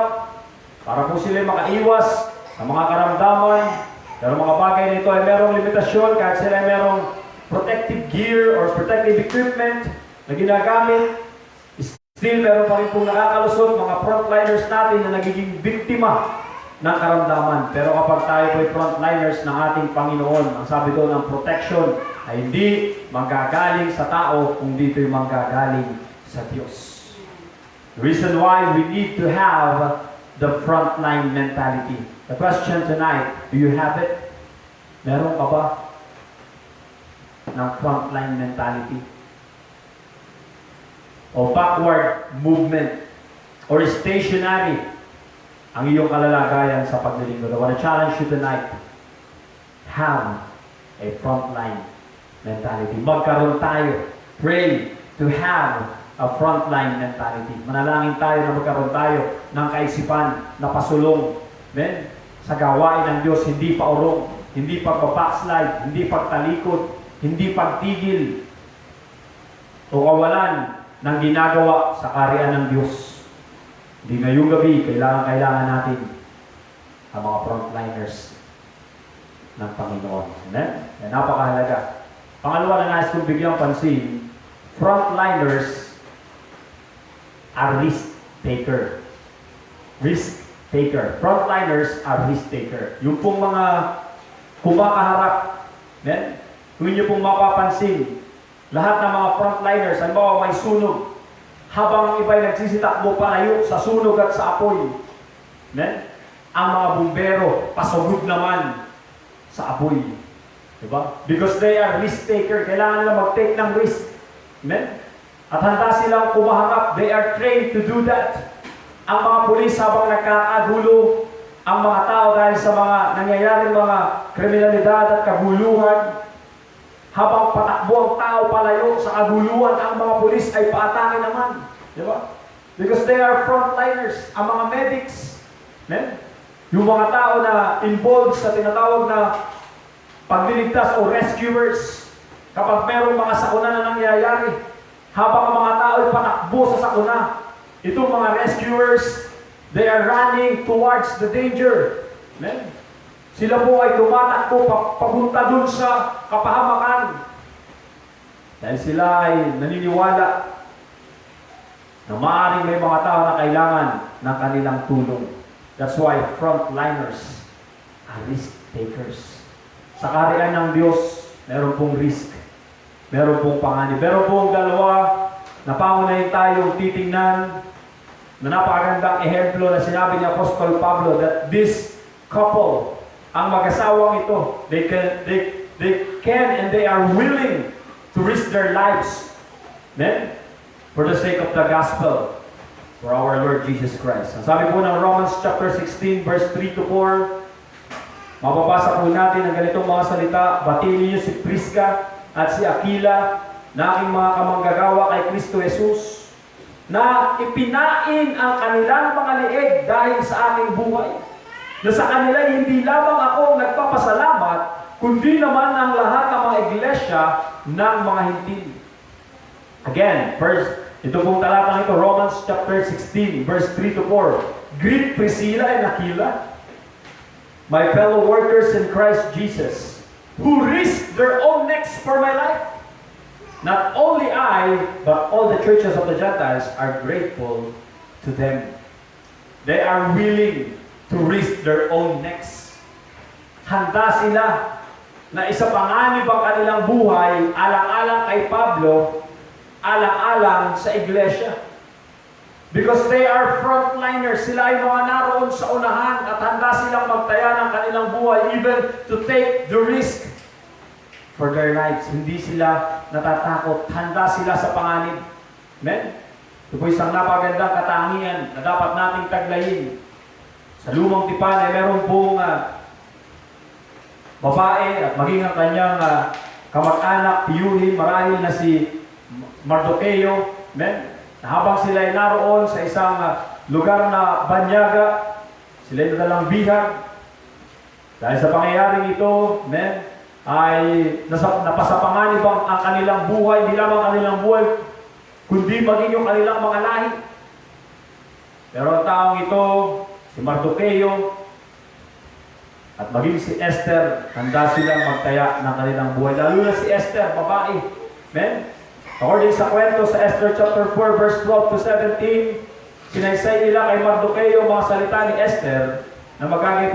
para po sila makaiwas sa mga karamdaman. Pero mga bagay nito ay merong limitasyon kahit sila ay merong protective gear or protective equipment na ginagamit. Still, meron pa rin pong nakakalusot mga frontliners natin na nagiging biktima ng karamdaman. Pero kapag tayo po ay frontliners ng ating Panginoon, ang sabi doon ng protection ay hindi manggagaling sa tao, kundi ito'y manggagaling sa Diyos. The reason why we need to have the frontline mentality. The question tonight, do you have it? Meron ka ba ng frontline mentality? O backward movement or stationary ang iyong kalalagayan sa paglilingkod. I want to challenge you tonight. Have a frontline mentality. Magkaroon tayo. Pray to have a frontline mentality. Manalangin tayo na magkaroon tayo ng kaisipan na pasulong. Amen? Sa gawain ng Diyos, hindi paurong, hindi pagpabackslide, hindi pagtalikod, hindi pagtigil o kawalan ng ginagawa sa kaharian ng Diyos. Hindi ngayong gabi, kailangan natin ang mga frontliners ng Panginoon. Amen? Yan, napakahalaga. Pangalawa na nais kong bigyang pansin, frontliners are risk taker. Risk taker. Frontliners are risk taker. Yung pong mga kumakaharap, amen? Kung inyo pong mapapansin, lahat ng mga frontliners, halimbawa may sunog, habang ang iba'y nagsisitakbo palayo sa sunog at sa apoy. Amen? Ang mga bumbero, pasugod naman sa apoy. Diba? Because they are risk taker. Kailangan nila mag-take ng risk. Amen? At handa silang kumaharap. They are trained to do that. Ang mga pulis habang nagkakagulo ang mga tao dahil sa mga nangyayaring mga kriminalidad at kaguluhan, habang patakbo ang tao palayo sa kaguluhan, ang mga pulis ay paatake naman. Di ba? Because they are frontliners. Ang mga medics, amen? Yung mga tao na involved sa tinatawag na pagliligtas o rescuers, kapag merong mga sakuna na nangyayari, habang ang mga tao ay patakbo sa sakuna, itong mga rescuers, they are running towards the danger. Amen? Sila po ay tumatakbo papunta dun sa kapahamakan. Dahil sila ay naniniwala na maaaring may mga tao na kailangan ng kanilang tulong. That's why frontliners are risk takers. Sa kaharian ng Diyos, meron pong risk. Meron pong panganib. Meron pong dalawa na pangunahin tayong titingnan na napakagandang ehemplo na sinabi ni Apostol Pablo that this couple, ang mag-asawang ito, they can and they are willing to risk their lives, amen, for the sake of the gospel, for our Lord Jesus Christ. Ang sabi po ng Romans chapter 16 verse 3 to 4, Mababasa po natin ang ganitong mga salita, batiin niyo si Prisca at si Aquila na aking mga kamanggagawa kay Kristo Jesus, na ipinain ang kanilang mga lieg dahil sa aking buhay. Na sa kanila hindi lamang ako nagpapasalamat, kundi naman ang lahat ng mga iglesia ng mga Hintil. Again, ito pong talatang ito, Romans chapter 16, verse 3 to 4. Greet Priscilla and Aquila, my fellow workers in Christ Jesus, who risked their own necks for my life. Not only I, but all the churches of the Gentiles are grateful to them. They are willing to risk their own necks. Handa sila na isapanganib ang kanilang buhay, alang-alang kay Pablo, alang-alang sa iglesia. Because they are frontliners, sila ay mga naroon sa unahan at handa silang magtaya ng kanilang buhay, even to take the risk for their lives. Hindi sila natatakot, handa sila sa panganib. Amen? Ito po isang napagandang katangian na dapat nating taglayin. Sa lumang tipan ay meron pong babae at maging ang kanyang kamag-anak, piyuhin, marahil na si Mardoqueo. Amen? Habang sila ay naroon sa isang lugar na banyaga, sila ay nadalang bihag. Dahil sa pangyayaring ito, amen, ay napasapanganib ang kanilang buhay, hindi lamang kanilang buhay, kundi maging yung kanilang mga lahi. Pero ang taong ito, si Mardoqueo, at maging si Esther, handa silang magtaya ng kanilang buhay. Lalo na si Esther, babae. Amen? According sa kwento sa Esther chapter 4, verse 12 to 17, sinaysay nila kay Mardoqueo mga salita ni Esther na magagay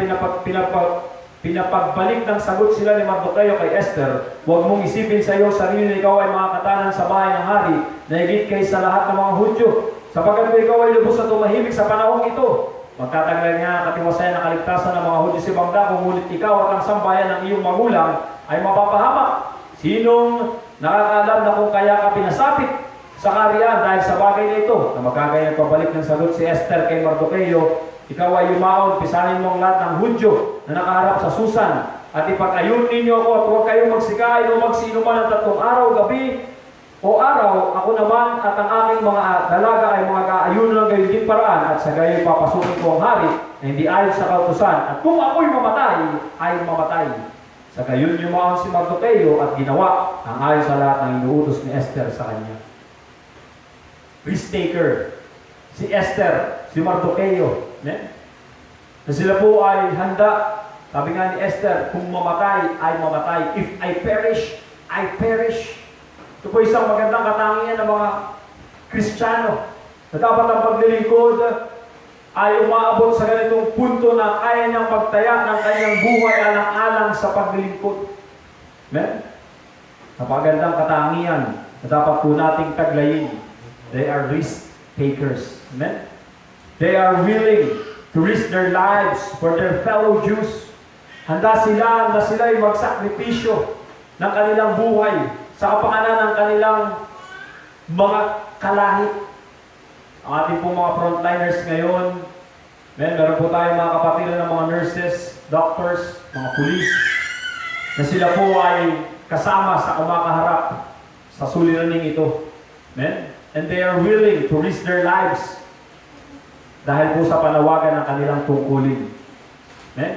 pinapagbalik ng sagot sila ni Mardoqueo kay Esther. Huwag mong isipin sa iyo sarili na ikaw ay makakatanan sa bahay ng hari na higit kay sa lahat ng mga Hudyo, sapagkat ikaw ay lubos na tumahimik sa panahong ito. Magtatagal nga katiwasayan ng kaligtasan ng mga Hudyo si Bagda, kung ngunit ikaw at ang sambayan ng iyong magulang ay mapapahamak. Sinong nakakaalam na kung kaya ka pinasapit sa kaharian dahil sa bagay na ito, na magkagaya pabalik ng sagot si Esther kay Mardoqueo, ikaw ay yumaon, pisanin mo ang lahat ng Hudyo na nakaharap sa Susan, at ipag-ayun ninyo ako at huwag kayong magsikain o magsinuman ng 3 araw, gabi o araw. Ako naman at ang aking mga dalaga ay mga kaayunan ng gayon din paraan, at sa gayon papasukin ko ang hari na hindi ayon sa kautusan, at kung ako'y mamatay, ay mamatay. Sa gayon yumaon si Mardoqueo at ginawa ang ayon sa lahat ng inuutos ni Esther sa kanya. Risk taker, si Esther, si Mardoqueo, na sila po ay handa. Sabi nga ni Esther, kung mamatay, ay mamatay. If I perish, I perish. Ito po isang magandang katangian ng mga Kristiyano, na dapat ang paglilingkod ay umaabot sa ganitong punto na kaya niyang magtaya ng kanyang buhay alang-alang sa paglilingkod. Amen? Napagandang katangian na dapat po nating taglayin. They are risk takers. Amen? They are willing to risk their lives for their fellow Jews. Handa sila na sila ay magsakripisyo ng kanilang buhay sa kapakanan ng kanilang mga kalahi. Ang ating pong mga frontliners ngayon, meron po tayong mga kapatiran ng mga nurses, doctors, mga police, na sila po ay kasama sa kumakaharap sa suliraning ito. Amen? And they are willing to risk their lives dahil po sa panawagan ng kanilang tungkulin. Amen?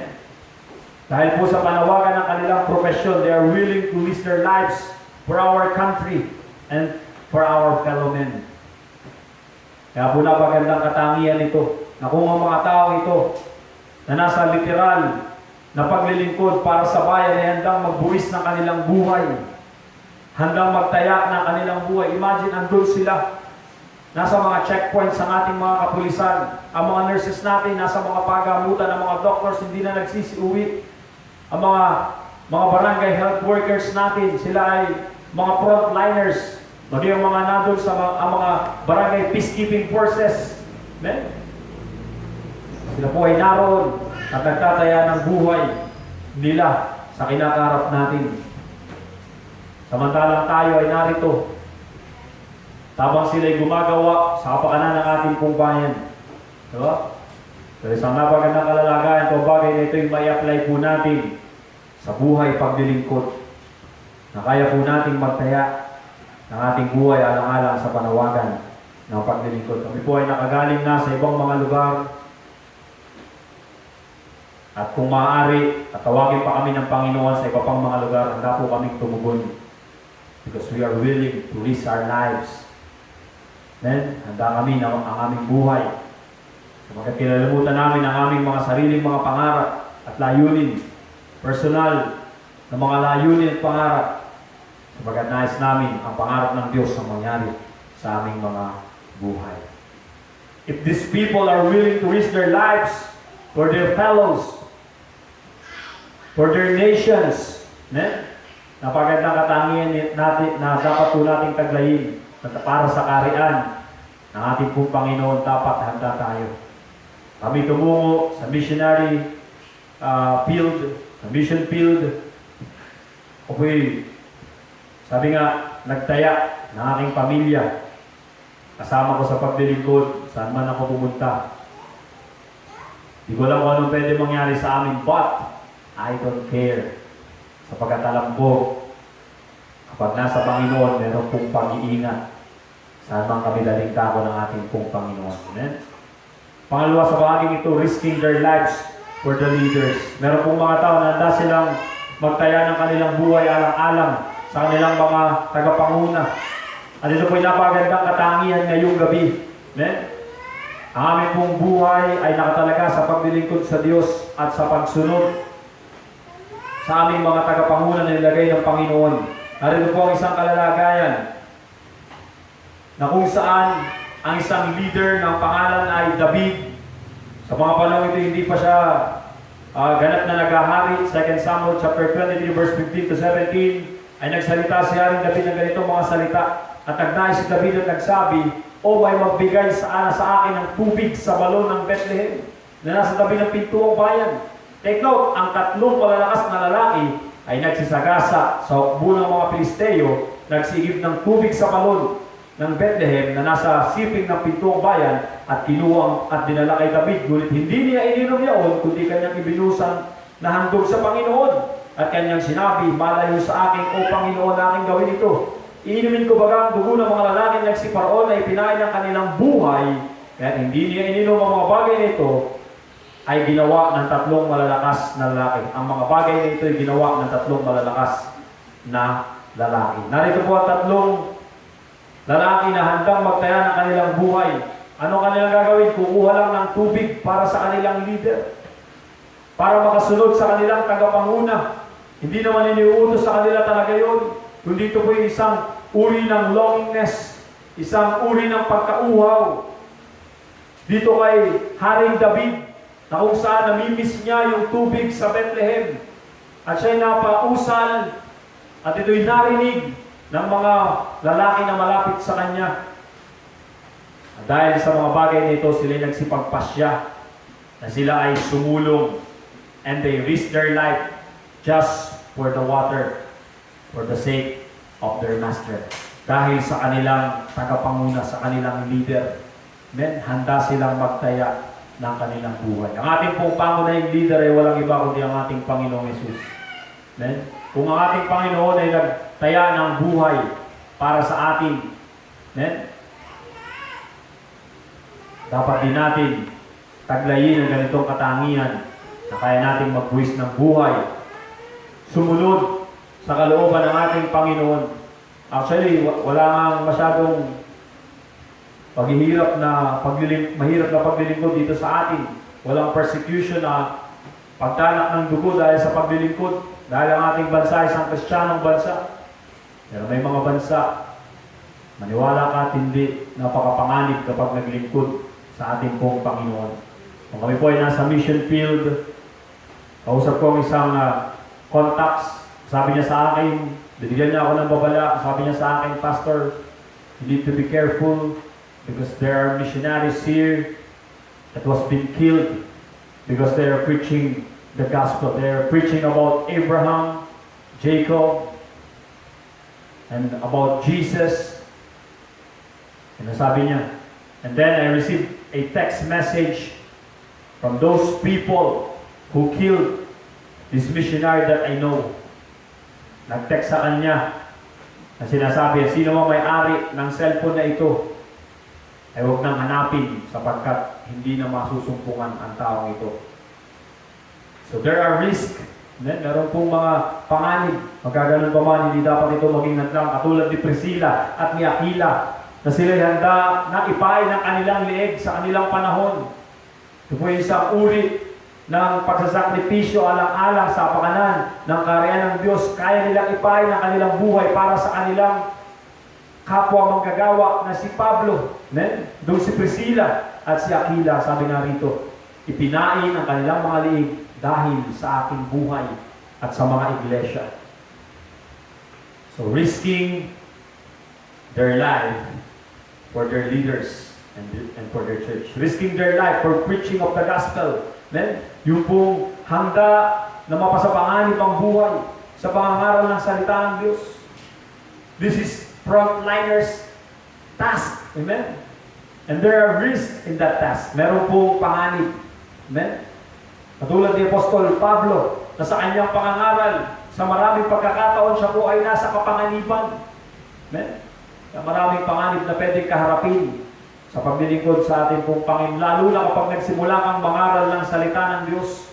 Dahil po sa panawagan ng kanilang profesyon, they are willing to risk their lives for our country and for our fellow men. Kaya po napagandang katangian ito, na kung ang mga tao ito na nasa literal na paglilingkod para sa bayan ay handang magbuwis ng kanilang buhay, handang magtaya ng kanilang buhay. Imagine, andun sila, nasa mga checkpoints ng ating mga kapulisan, ang mga nurses natin, nasa mga pagamutan ng mga doctors, hindi na nagsisiuwi. Ang mga barangay health workers natin, sila ay mga frontliners, maging ang mga nandun sa mga barangay peacekeeping forces. Amen? Sila po ay naroon at nagtataya ng buhay nila sa kinakaharap natin. Samantalang tayo ay narito, habang sila ay gumagawa sa kapakanan ng ating pong bayan. Diba? So isang napagandang kalalagayan o bagay na ito yung may apply po natin sa buhay paglilingkod. Na kaya po nating magtaya ng ating buhay alang-alang sa panawagan ng paglilingkod. Kami po ay nakagaling na sa ibang mga lugar. At kung maaari, tatawagin pa kami ng Panginoon sa iba pang mga lugar, handa po kaming tumugon. Because we are willing to risk our lives. Then, handa kami na ang aming buhay. Kapag kinalimutan namin ang aming mga sariling mga pangarap at layunin, personal na mga layunin at pangarap, kapag nais namin ang pangarap ng Diyos na mangyari sa aming mga buhay. If these people are willing to risk their lives for their fellows, for their nations, napagandang katangian natin na dapat po nating taglayin para sa karian ng ating pong Panginoon, dapat handa tayo. Kami tumungo sa missionary field, sa mission field. Okay, sabi nga, nagtaya ng aking pamilya. Kasama ko sa paglilingkod, saan man ako pumunta. Di ko alam kung anong pwede mangyari sa amin, but I don't care. Sapagkat alam ko, kapag nasa Panginoon, meron pong pag-iingat. Saan man kami dalingtako ng ating pong Panginoon. Amen? Pangalawa sa bahaging ito, risking their lives for the leaders. Meron pong mga tao na handa silang magtaya ng kanilang buhay alang-alang sa kanilang mga tagapanguna. At ito po'y napagandang katangian ngayong gabi. Amen? Ang aming pong buhay ay nakatalaga sa paglilingkod sa Diyos at sa pagsunod sa aming mga tagapanguna na nilagay ng Panginoon. Narito po ang isang kalalagayan na kung saan ang isang leader ng pangalan ay David. Sa mga panahon ito, hindi pa siya ganap na naghahari. 2 Samuel chapter 23 verse 15 to 17 ay nagsalita si Haring David ng ganitong mga salita. At nagnais si David at nagsabi, O may magbigay sa akin ng tubig sa balon ng Bethlehem na nasa tabi ng pintuang bayan. Take note, ang tatlong malalakas na lalaki ay nagsisagasa sa hukbo ng mga Pilisteo, nagsigib ng tubig sa balon ng Bethlehem na nasa siping ng pintuang bayan at kinuha at dinala kay David. Ngunit hindi niya ininom yaon, kundi kanyang ibinusan na handog sa Panginoon. At kanyang sinabi, malayo sa akin, O Panginoon, aking gawin ito. Iinumin ko baga ang dugo ng mga lalaking nagsiparoon na ipinain ng kanilang buhay, kaya hindi niya ininom ang mga bagay nito, ay ginawa ng tatlong malalakas na lalaki. Ang mga bagay na ito ay ginawa ng tatlong malalakas na lalaki. Narito po ang tatlong lalaki na handang magtaya ng kanilang buhay. Ano kanilang gagawin? Kukuha lang ng tubig para sa kanilang leader, para makasunod sa kanilang tagapanguna. Hindi naman iniuutos sa kanila talaga yun. Kundi ito po yung isang uri ng longingness, isang uri ng pagkauhaw. Dito kay Haring David, na kung saan namimiss niya yung tubig sa Bethlehem. At siya'y napausal, at ito'y narinig ng mga lalaki na malapit sa kanya. At dahil sa mga bagay nito, sila'y nagsipagpasya na sila ay sumulong and they risked their life just for the water, for the sake of their master. Dahil sa kanilang tagapanguna, sa kanilang leader, handa silang magtaya ng kanilang buhay. Ang ating pong pangunahing leader ay walang iba kundi ang ating Panginoong Jesus. Kung ang ating Panginoon ay nagtaya ng buhay para sa atin, dapat din natin taglayin ang ganitong katangian na kaya nating magbuwis ng buhay, sumunod sa kalooban ng ating Panginoon. Actually, wala nga masyadong mahirap na paglilingkod dito sa atin. Walang persecution na pagtanak ng dugo dahil sa paglilingkod. Dahil ang ating bansa ay isang Kristiyanong bansa. Pero may mga bansa, maniwala ka at hindi, napakapanganib kapag naglingkod sa ating pong Panginoon. Kung kami po ay nasa mission field, kausap ko ang isang contacts. Sabi niya sa akin, binigyan niya ako ng babala. Sabi niya sa akin, Pastor, you need to be careful because there are missionaries here that was been killed because they are preaching the gospel. They are preaching about Abraham, Jacob, and about Jesus. And sabi niya, and then I received a text message from those people who killed this missionary that I know. Nag-text sa kanya na sinasabi, sino mo may-ari ng cellphone na ito ay huwag nang hanapin sapagkat hindi na masusumpungan ang taong ito. So there are risks. Meron pong mga panganib. Magkaganon pa man, hindi dapat ito maging hadlang. Katulad ni Priscilla at ni Aquila na sila'y handa na ipain ng kanilang leeg sa kanilang panahon. Ito po yung isang uri ng pagsasakripisyo alang-alang sa pakanan ng kaharian ng Diyos. Kaya nilang ipain ang kanilang buhay para sa kanilang kapwa manggagawa na si Pablo. Doon si Priscilla at si Aquila, sabi nga rito, ipinain ang kanilang mga liig dahil sa aking buhay at sa mga iglesia. So risking their life for their leaders and for their church. Risking their life for preaching of the gospel. Yung pong handa na mapasapanganib ang buhay sa pangangaral ng salita ng Diyos. This is frontliners task. Amen? And there are risks in that task. Meron pong panganib. Amen? Katulad ni Apostol Pablo na sa kanyang pangangaral, sa maraming pagkakataon siya po ay nasa kapanganiban. Amen? Maraming panganib na pwedeng kaharapin sa paglilingkod sa ating pong Panginoon. Lalo na kapag nagsimula kang mangaral ng salita ng Diyos.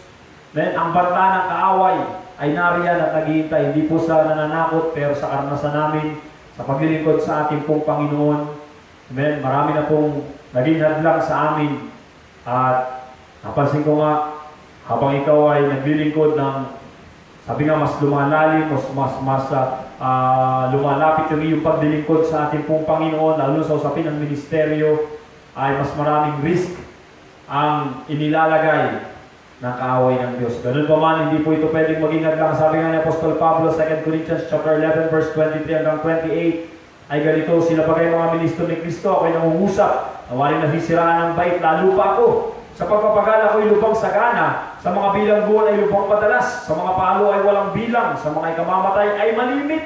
Amen? Ang banta ng kaaway ay nariyan at naghihintay. Hindi po sa nananakot, pero sa karanasan namin sa paglilingkod sa ating pong Panginoon. Amen? Marami na pong naging hadlang sa amin. At napansin ko nga, habang ikaw ay naglilingkod ng, sabi nga, mas lumalalim, mas lumalapit yung iyong paglilingkod sa ating pong Panginoon, lalo sa usapin ng ministeryo, ay mas maraming risk ang inilalagay ng kaaway ng Diyos. Ganun pa man, hindi po ito pwedeng maging hadlang. Sabi nga ni Apostol Pablo, 2 Corinthians chapter 11, verse 23 hanggang 28, ay ganito, sila pa kayo mga ministro ni Kristo, ako'y nangungusap, nawaring nasisiraan ng bait, lalo pa ako. Sa pagpapagala ko'y lubang sagana, sa mga bilangguan ay lubang padalas, sa mga palo ay walang bilang, sa mga ikamamatay ay malimit.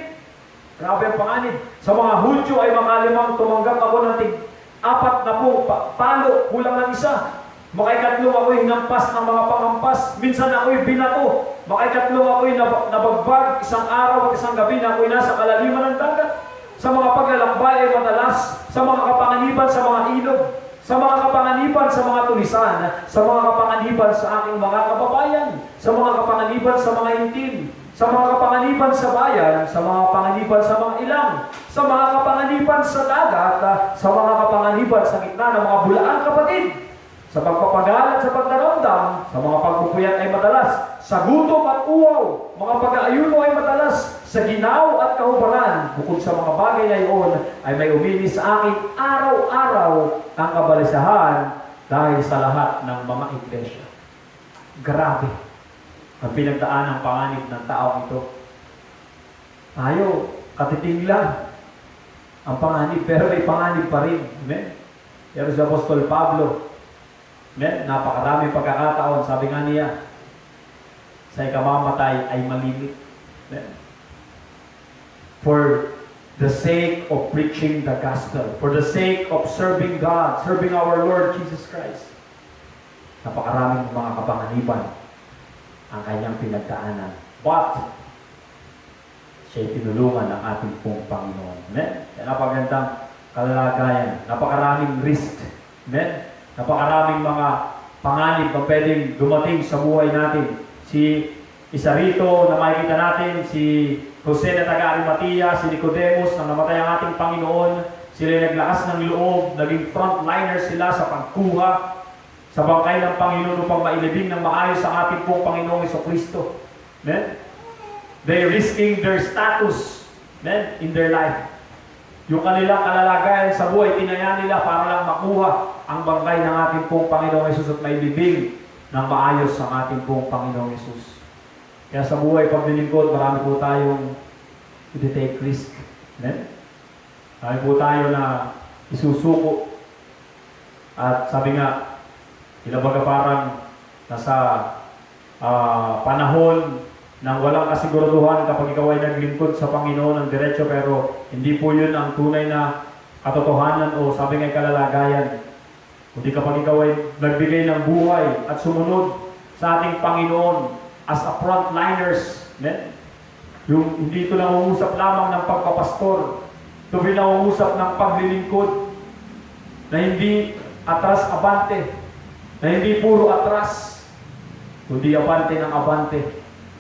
Grabe ang panganib. Sa mga Hudyo ay makalimang tumanggap ako ng tig-4 na palo, kulang ng isa. Makaikatlong ako'y hinampas ng mga pangampas, minsan ako'y binato. Makaikatlong ako'y nabagbag, isang araw at isang gabi na ako'y nasa kalaliman ng dagat. Sa mga paglalakbay ay madalas, sa mga kapanganiban sa mga ilog, sa mga kapanganiban sa mga tulisan, sa mga kapanganiban sa aking mga kababayan, sa mga kapanganiban sa mga intim, sa mga kapanganiban sa bayan, sa mga kapanganiban sa mga ilang, sa mga kapanganiban sa dagat, sa mga kapanganiban sa gitna ng mga bulaang kapatid, sa pagpapagalat sa pagdaramdam, sa mga pagpupuyat ay madalas, sa gutom at uwaw, mga pag-aayuno ay madalas, sa ginaw at kahubaran, bukod sa mga bagay na iyon, ay may umili sa akin araw-araw ang kabalisahan dahil sa lahat ng mga iglesia. Grabe ang pinagdaan ng panganib ng taong ito. Tayo, katiting lang ang panganib, pero may panganib pa rin. Amen? Pero si Apostol Pablo, amen, napakarami pagkakataon, sabi nga niya, sa ikamamatay ay malimit. Amen? For the sake of preaching the gospel, for the sake of serving God, serving our Lord Jesus Christ. Napakaraming mga kapanganiban ang kanyang pinagdaanan. But, siya'y tinulungan ng ating pong Panginoon. Amen? Napakagandang kalalagayan. Napakaraming risk. Amen? Napakaraming mga panganib na pwedeng dumating sa buhay natin. Isa rito na makikita natin, si Jose na taga-Arimatea, si Nicodemus na namatay ang ating Panginoon. Sila naglakas ng loob, naging frontliners sila sa pagkuha sa bangkay ng Panginoon upang mailibing ng maayos ang ating pong Panginoong Jesucristo. Amen? They risking their status, amen, in their life. Yung kanilang kalalagayan sa buhay, tinaya nila para lang makuha ang bangkay ng ating pong Panginoong Jesus at mailibing ng maayos ang ating pong Panginoong Jesus. Kaya sa buhay paglilingkod, marami po tayong i-take risk. Amen? Marami po tayo na isusuko. At sabi nga, ilabaga parang nasa panahon ng walang kasiguraduhan kapag ikaw ay naglingkod sa Panginoon ng diretso, pero hindi po yun ang tunay na katotohanan o sabi nga kalalagayan. Kundi kapag ikaw ay nagbigay ng buhay at sumunod sa ating Panginoon as a frontliners, amen? Yung hindi ito nangungusap lamang ng pagpapastor, ito rin nangungusap ng paglilingkod, na hindi atras abante, na hindi puro atras, kundi abante ng abante,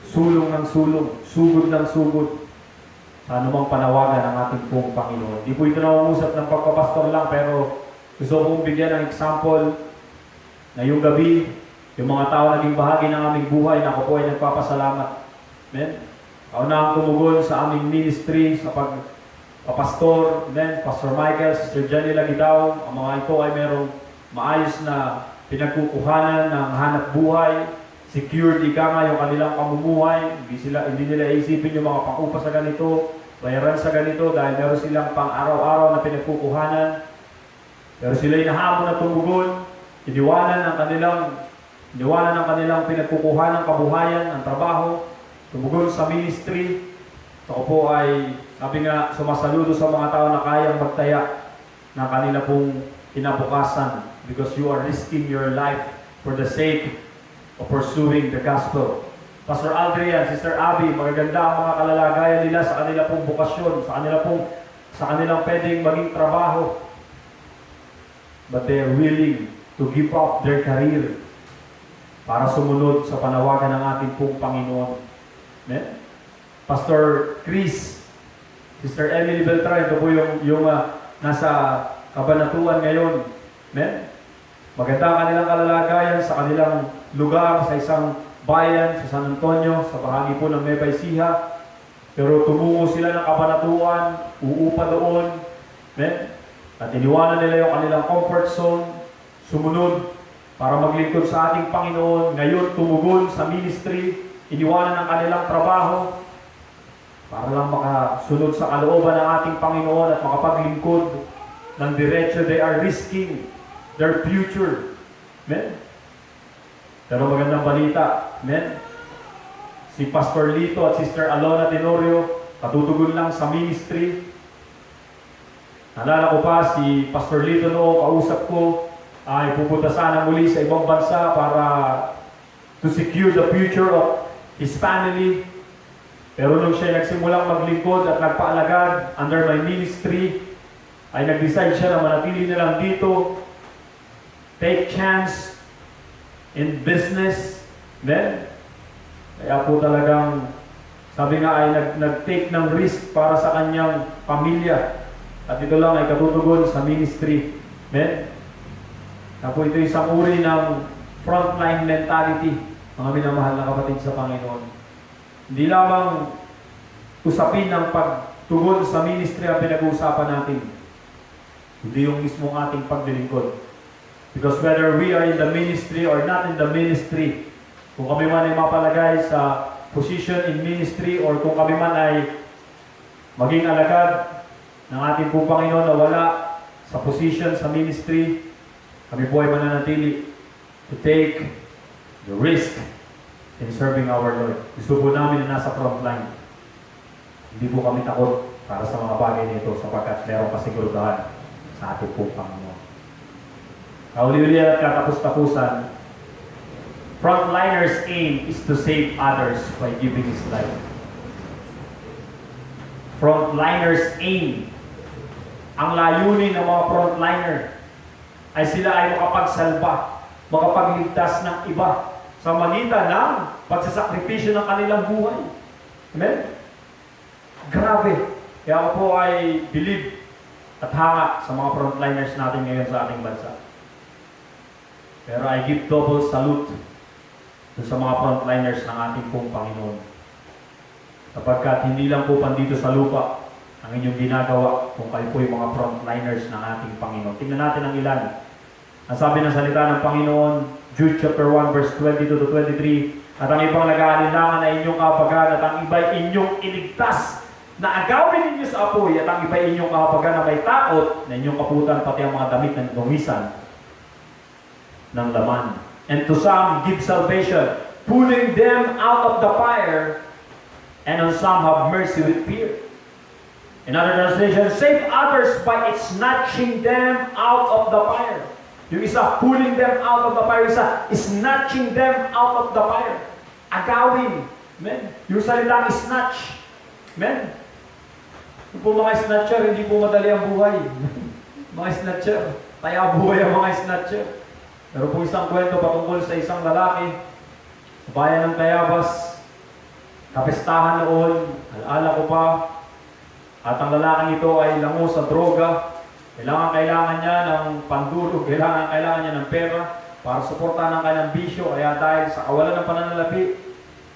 sulong ng sulong, sugod ng sugod, sa anumang panawagan ng ating pong Panginoon. Hindi po ito nangungusap ng pagpapastor lang, pero gusto kong bigyan ng example na yung gabi, yung mga tao naging bahagi ng aming buhay, na ako po ay nagpapasalamat. Amen? Kaunahang tumugon sa aming ministry, sa pagpapastor, amen? Pastor Michael, Sister Jenny Lagitaw, ang mga ito ay merong maayos na pinagkukuhanan ng hanap buhay, secured ika nga yung kanilang pamumuhay, hindi nila isipin yung mga pakupa sa ganito, bayaran sa ganito, dahil meron silang pang-araw-araw na pinagkukuhanan. Pero sila'y nahamon na tumugon, iniwanan ng kanilang pinagkukuhan ng kabuhayan, ng trabaho, tumugon sa ministry. Ako po ay, sabi nga, sumasaludo sa mga tao na kayang magtaya ng kanila pong kinabukasan, because you are risking your life for the sake of pursuing the gospel. Pastor Adrian, Sister Abby, magaganda ang mga kalalagayan nila sa kanila pong bukasyon, sa kanilang pwedeng maging trabaho. But they are willing to give up their career para sumunod sa panawagan ng ating pong Panginoon. Amen? Pastor Chris, Sister Emily Beltran, ito po yung nasa Kabanatuan ngayon. Amen? Maganda ang kanilang kalalagayan sa kanilang lugar, sa isang bayan, sa San Antonio, sa bahagi po ng Nueva Ecija. Pero tumungo sila ng Kabanatuan, uupa doon. Amen? At iniwanan nila yung kanilang comfort zone, sumunod para maglingkod sa ating Panginoon. Ngayon, tumugon sa ministry, iniwanan ang kanilang trabaho para lang makasunod sa kalooban ng ating Panginoon at makapaglingkod ng diretso. They are risking their future. Amen? Pero magandang balita, amen? Si Pastor Lito at Sister Alona Tenorio, katutugon lang sa ministry. Naalala ko pa, si Pastor Lito noong kausap ko, ay pupunta sana muli sa ibang bansa para to secure the future of his family. Pero nung siya nagsimulang maglingkod at nagpaalagad under my ministry, ay nag-decide siya na manatili na lang dito, take chance in business. Then, kaya po talagang, sabi nga ay nag-take ng risk para sa kanyang pamilya. At ito lang ay katutugon sa ministry. Amen? Na po ito isang uri ng frontline mentality, mga minamahal na kapatid sa Panginoon. Hindi lamang usapin ng pagtugon sa ministry ang pinag-uusapan natin. Hindi yung mismong ating paglilingkod. Because whether we are in the ministry or not in the ministry, kung kami man ay mapalagay sa position in ministry or kung kami man ay maging alagad ng ating pong Panginoon na wala sa position sa ministry, kami po ay mananatili to take the risk in serving our Lord. Gusto po namin na nasa frontline. Hindi po kami takot para sa mga bagay nito sapagkat meron kasigurudahan sa ating pong Panginoon. Kauli-uli at katapos-tapusan, frontliners' aim is to save others by giving his life. Frontliners' aim, ang layunin ng mga frontliner ay sila ay makapagsalba, makapagligtas ng iba sa magitan ng pagsasakripisyo ng kanilang buhay. Amen? Grabe. Kaya ako po ay believe at hanga sa mga frontliners natin ngayon sa ating bansa. Pero I give double salute sa mga frontliners ng ating pong Panginoon. Sapagkat hindi lang po pandito sa lupa ang inyong ginagawa kung kayo po yung mga frontliners ng ating Panginoon. Tingnan natin ang ilan. Ang sabi ng salita ng Panginoon, Jude chapter 1 verse 22 to 23, at ang ibang nag-aalinlangan na inyong kahabagan at ang iba'y inyong iligtas na agawin ninyo sa apoy at ang iba'y inyong kahabagan na may takot na inyong kaputan pati ang mga damit na dumisan ng laman. And to some give salvation, pulling them out of the fire, and on some have mercy with fear. In other translation, save others by snatching them out of the fire. Yung isa, pulling them out of the fire. Yung isa, snatching them out of the fire. Agawin. Amen. Yung salitang snatch. Amen. Yung po mga snatcher, hindi po madali ang buhay. Mga snatcher. Taya buhay ang mga snatcher. Pero po isang kwento patungkol sa isang lalaki sa bayan ng Tayabas. Kapistahan noon, alala ko pa. At ang lalaking ito ay lango sa droga. Kailangan niya ng pandulog, kailangan niya ng pera para suportahan ang kanyang bisyo. Kaya dahil sa kawalan ng pananalapi,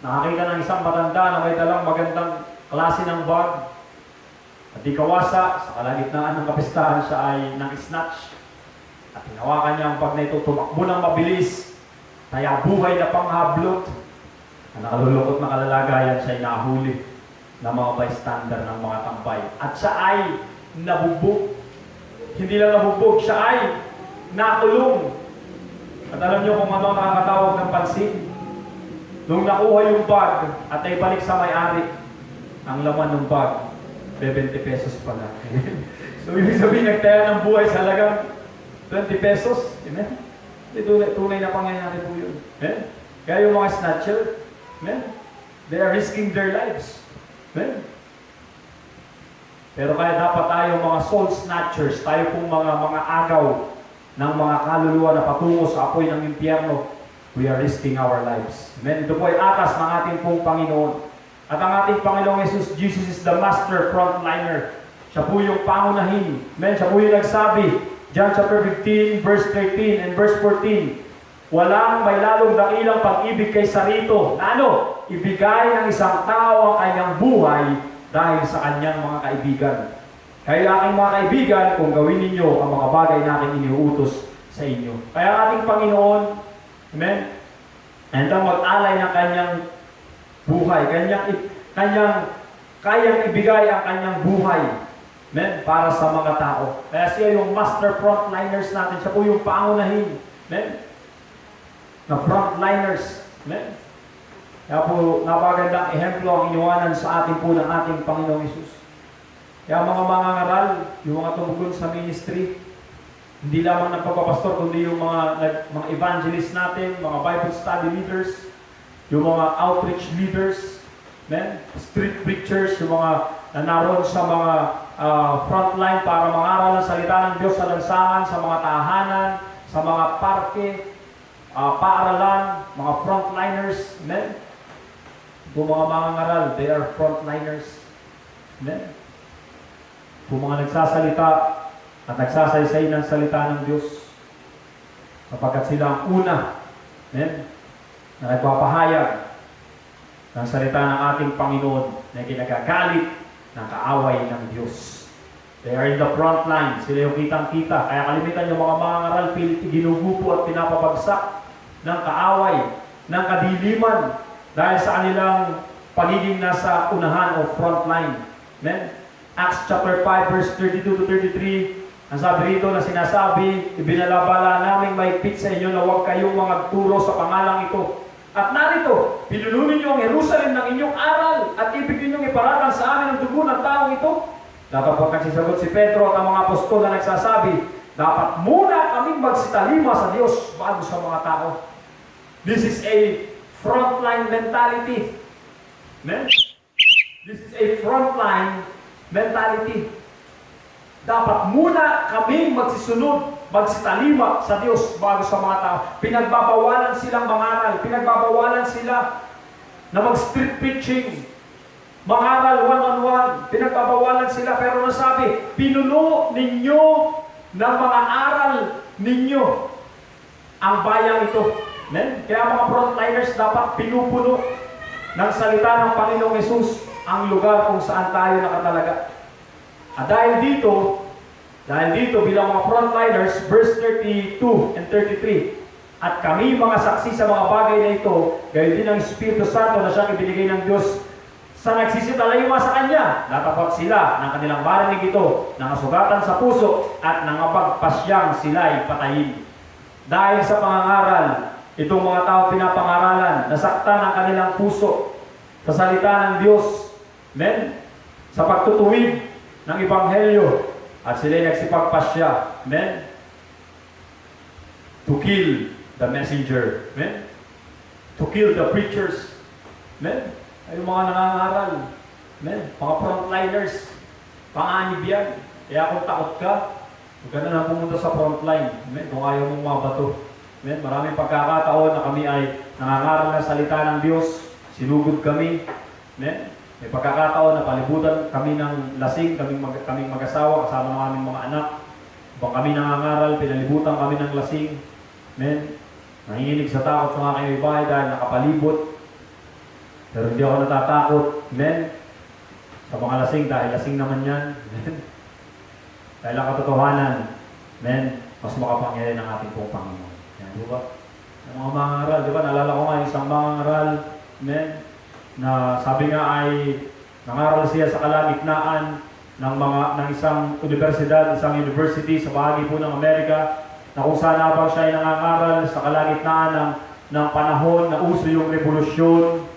nakakita ng isang matanda na may dalang magandang klase ng bag. At di kawasa, sa kalagitnaan ng kapistahan siya ay nang-snatch. At hinawakan niya ang bag na ito, tumakbo ng mabilis. Kaya buhay na panghablot. Ang nakalulukot na kalalagayan siya ay nahuli ng mga bystander ng mga tambay. At siya ay nabubog. Hindi lang nabubog, siya ay nakulong. At alam niyo kung ano nakakatawag ng pansin? Nung nakuha yung bag at ay balik sa may-ari, ang laman ng bag, 20 pesos pala. So, ibig sabihin, nagtaya ng buhay sa halagang 20 pesos. Amen? Tunay na pangyayari po yun. Amen? Kaya yung mga snatcher, amen? They are risking their lives. Amen? Pero kaya dapat tayo mga soul snatchers, tayo pong mga agaw ng mga kaluluwa na patungo sa apoy ng impyerno. We are risking our lives. Amen? Ito po ay atas ng ating pong Panginoon. At ang ating Panginoong Jesus is the master frontliner. Siya po yung pangunahin. Amen? Siya po yung nagsabi, John chapter 15, verse 13 and verse 14, walang may lalong dakilang pag-ibig kaysa rito. Na ano? Ibigay ng isang tao ang kanyang buhay dahil sa kanyang mga kaibigan. Kaya aking mga kaibigan, kung gawin ninyo ang mga bagay na aking iniuutos sa inyo. Kaya ating Panginoon, amen, handang mag-alay ng kanyang buhay, kayang ibigay ang kanyang buhay, amen, para sa mga tao. Kaya siya yung master frontliners natin, siya po yung pangunahin, amen, na frontliners, amen. Kaya po, napagandang ehemplo ang iniwanan sa atin po ng ating Panginoong Hesus. Kaya mga mangangaral, yung mga tumugon sa ministry, hindi lamang ng pagpapastor, kundi yung mga evangelists natin, mga Bible study leaders, yung mga outreach leaders, street preachers, yung mga naroon sa mga frontline para mangaral ng salita ng Diyos sa lansangan, sa mga tahanan, sa mga parke, paaralan, mga frontliners, amen? Kung mga mangangaral, they are frontliners. Amen? Kung mga nagsasalita at nagsasaysay ng salita ng Diyos, kapagkat sila ang una, amen, na nagpapahayag ng salita ng ating Panginoon na kinagagalit ng kaaway ng Diyos. They are in the front line. Sila yung kitang-kita. Kaya kalimitan yung mga mangangaral, ginugupo at pinapabagsak ng kaaway, ng kadiliman, dahil sa kanilang pagiging nasa unahan o front line. Amen? Acts chapter 5 verse 32 to 33, ang sabi rito na sinasabi, ibinalabala naming mahigpit sa inyo na huwag kayong magturo sa pangalang ito. At narito, pinununin niyo ang Jerusalem ng inyong aral at ibig ninyong iparatang sa amin ang dugo ng taong ito. Datapot nagsisagot si Pedro at ang mga apostol na nagsasabi, dapat muna kaming magsitalima sa Diyos bago sa mga tao. This is a frontline mentality. Amen? This is a frontline mentality. Dapat muna kaming magsisunod, magsitalima sa Diyos bago sa mga tao. Pinagbabawalan silang mangaral, pinagbabawalan sila na mag-street preaching, mangaral one-on-one, pinagbabawalan sila. Pero nasabi, pinuno ninyo ng mga aral ninyo ang bayang ito. Amen? Kaya mga frontliners dapat pinupuno ng salita ng Panginoong Hesus ang lugar kung saan tayo nakatalaga. At dahil dito bilang mga frontliners, verse 32 and 33, at kami mga saksi sa mga bagay na ito, gayon din ang Espiritu Santo na siyang ibinigay ng Diyos sa nagsisitalayuma sa Kanya. Natapat sila ng kanilang marinig ito, nangasugatan sa puso, at nangapagpasyang sila'y patayin. Dahil sa pangangaral, itong mga tao pinapangaralan, nasaktan ang kanilang puso sa salita ng Diyos. Amen? Sa pagtutuwid ng Ebanghelyo. At sila'y nagsipagpasya. Amen? to kill the messenger. Amen? To kill the preachers. Amen? Ay yung mga nangangaral. Amen? Mga frontliners. Panganib yan. Kaya kung takot ka, huwag ka na lang pumunta sa frontline. Amen? Kung ayaw mong mabato. Amen? Maraming pagkakataon na kami ay nangangaral ng salita ng Diyos. Sinugod kami. Amen? May pagkakataon na palibutan kami ng lasing, kaming mag-asawa, kasama ng aming mga anak. Habang kami nangangaral, pinalibutan kami ng lasing. Amen? Nanginginig sa takot sa aking bahay dahil nakapalibot. Pero hindi ako natatakot. Amen? Sa mga lasing, dahil lasing naman yan. Amen? Dahil ang katotohanan, amen, mas makapangyarihan ng ating pong Panginoon. Yan, di ba? Yung mga mangangaral, di ba? Naalala ko nga isang mangangaral, amen, na sabi nga ay nangaral siya sa kalagitnaan ng isang universidad, isang university sa bahagi po ng Amerika, na kung saan habang siya ay nangangaral sa kalagitnaan ng panahon na uso yung revolusyon,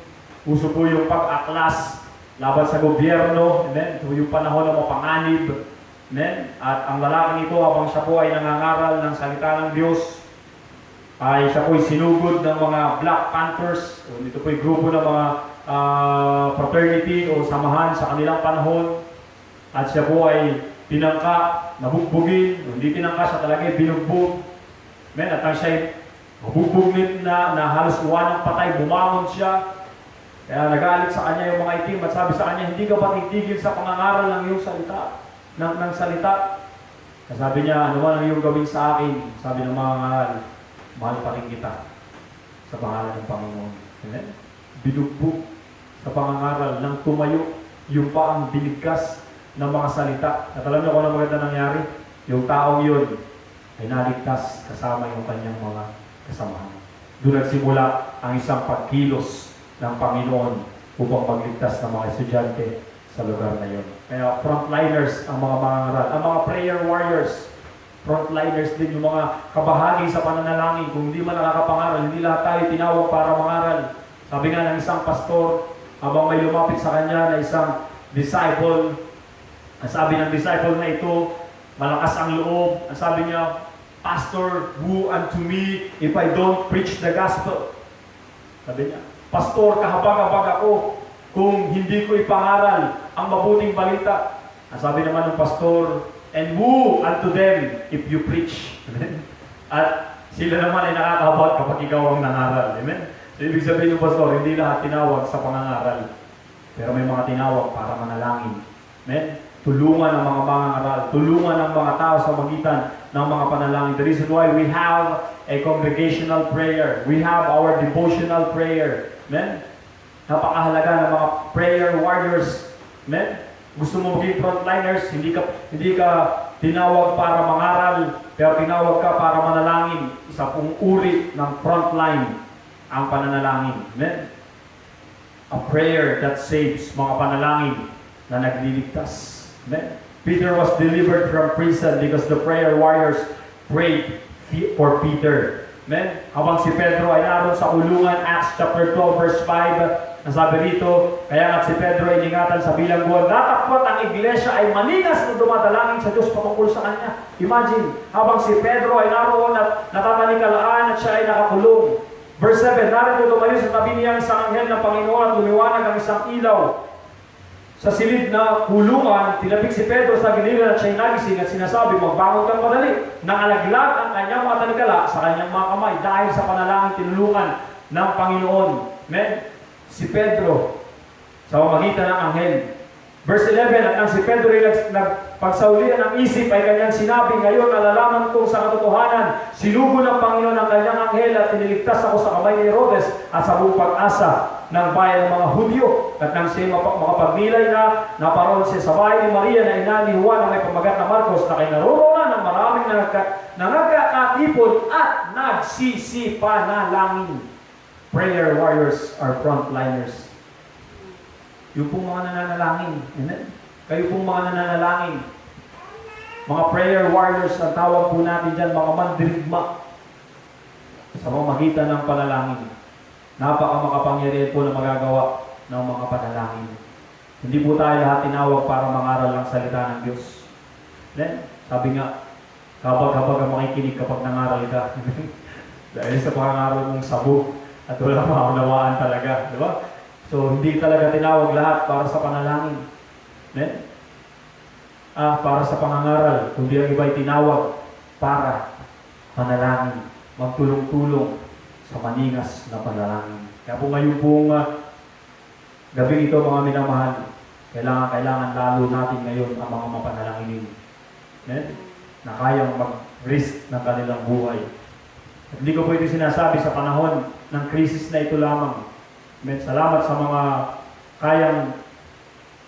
uso po yung pag-aklas laban sa gobyerno, amen, so yung panahon ng mapanganib, amen, at ang lalaking ito habang siya po ay nangangaral ng salita ng Diyos, ay siya po ay sinugod ng mga Black Panthers, o ito po ay grupo ng mga fraternity o samahan sa kanilang panahon, at siya po ay tinangka, nabugbugin, hindi tinangka siya talaga, binugbog. Amen, at ang siya ay mabugbugin na halos uwan ng patay, bumangon siya. Kaya nagalit sa kanya yung mga itim at sabi sa kanya, hindi ka ba titigil sa pangangaral ng iyong salita? Ng salita? Kaya sabi niya, ano man ang iyong gawin sa akin? Sabi ng mga ngaral, mahal pa rin kita sa pangalan ng Panginoon. Amen? Binugbog sa pangangaral ng tumayo yung paang binigkas ng mga salita. At alam niyo kung ano maganda nangyari? Yung taong yun ay naligtas kasama yung kanyang mga kasamahan. Doon nagsimula ang isang pagkilos ng Panginoon upang magligtas ng mga estudyante sa lugar na yun. Kaya frontliners ang mga mangangaral. Ang mga prayer warriors, frontliners din yung mga kabahagi sa pananalangin. Kung hindi man nakakapangaral, hindi lahat tayo tinawag para mangaral. Sabi nga ng isang pastor, habang may lumapit sa kanya na isang disciple, ang sabi ng disciple na ito, malakas ang loob. Ang sabi niya, Pastor, woe unto me if I don't preach the gospel. Sabi niya, Pastor, kahabag-habag ako kung hindi ko ipangaral ang mabuting balita. Ang sabi naman ng pastor, and woe unto them if you preach. Amen? At sila naman ay nakakahabag kapag ikaw ang nangaral. Amen? So, ibig sabihin ng pastor, hindi lahat tinawag sa pangangaral. Pero may mga tinawag para manalangin. Amen? Tulungan ang mga mangangaral. Tulungan ang mga tao sa magitan ng mga panalangin. The reason why we have a congregational prayer. We have our devotional prayer. Amen? Napakahalaga ng mga prayer warriors. Amen? Gusto mo maging frontliners, hindi ka tinawag para mangaral, pero tinawag ka para manalangin. Isa pong uri ng frontline ang pananalangin. Amen? A prayer that saves, mga panalangin na nagliligtas. Amen? Peter was delivered from prison because the prayer warriors prayed for Peter. Amen? Habang si Pedro ay naroon sa kulungan, Acts chapter 12 verse 5, nasabi rito, kaya nga si Pedro ay ingatan sa bilangguan, dapat ang iglesia ay maningas na dumadalangin sa Diyos patungkol sa kanya. Imagine, habang si Pedro ay naroon at natatanikalaan at siya ay nakakulong. Verse 7, narito tumayo sa tabi niya isang anghel ng Panginoon at lumiwanag ang isang ilaw. Sa silid na kulungan, tinapik si Pedro sa gilid at siya'y nagising at sinasabi, magbangon kang madali. Nangalaglag ang kanyang mga tanikala sa kanyang mga kamay dahil sa panalangin tinulungan ng Panginoon. Amen? Si Pedro, sa pamamagitan ng anghel. Verse 11, at nang si Pedro ay nagpagsaulian ng isip ay kanyang sinabi, ngayon alalaman ko sa katotohanan, sinugo ng Panginoon ang kanyang anghel at tiniligtas ako sa kamay ni Herodes at sa buong pag-asa ng bayan ng mga Hudyo. At nang siya makapagnilay na, naparoon siya sa bahay ni Maria na ina ni Juan na may pamagat na Marcos na kinaroroonan ng maraming nagkakatipon at nagsisipanalangin. Prayer warriors are frontliners. Yung pong mga nananalangin. Amen? Kayo pong mga nananalangin. Mga prayer warriors, ang tawag po natin dyan, mga mandirigma sa pamamagitan ng panalangin. Napaka-makapangyarihan po na magagawa ng mga panalangin. Hindi po tayo lahat tinawag para mangaral ng salita ng Diyos. Amen? Sabi nga, habag-habag ang makikinig kapag nangaral ka. Dahil sa pangangaral mong sabog at walang maunawaan talaga. Di ba? So, hindi talaga tinawag lahat para sa panalangin. Amen? Para sa pangangaral, kundi ang iba'y tinawag para panalangin. Magtulong-tulong sa maningas na panalangin. Kaya po ngayon pong gabi ito, mga minamahal, kailangan lalo natin ngayon ang mga mapanalanginin. Amen? Na kayang mag-risk ng kanilang buhay. At hindi ko po ito sinasabi sa panahon ng krisis na ito lamang. Amen? Salamat sa mga kayang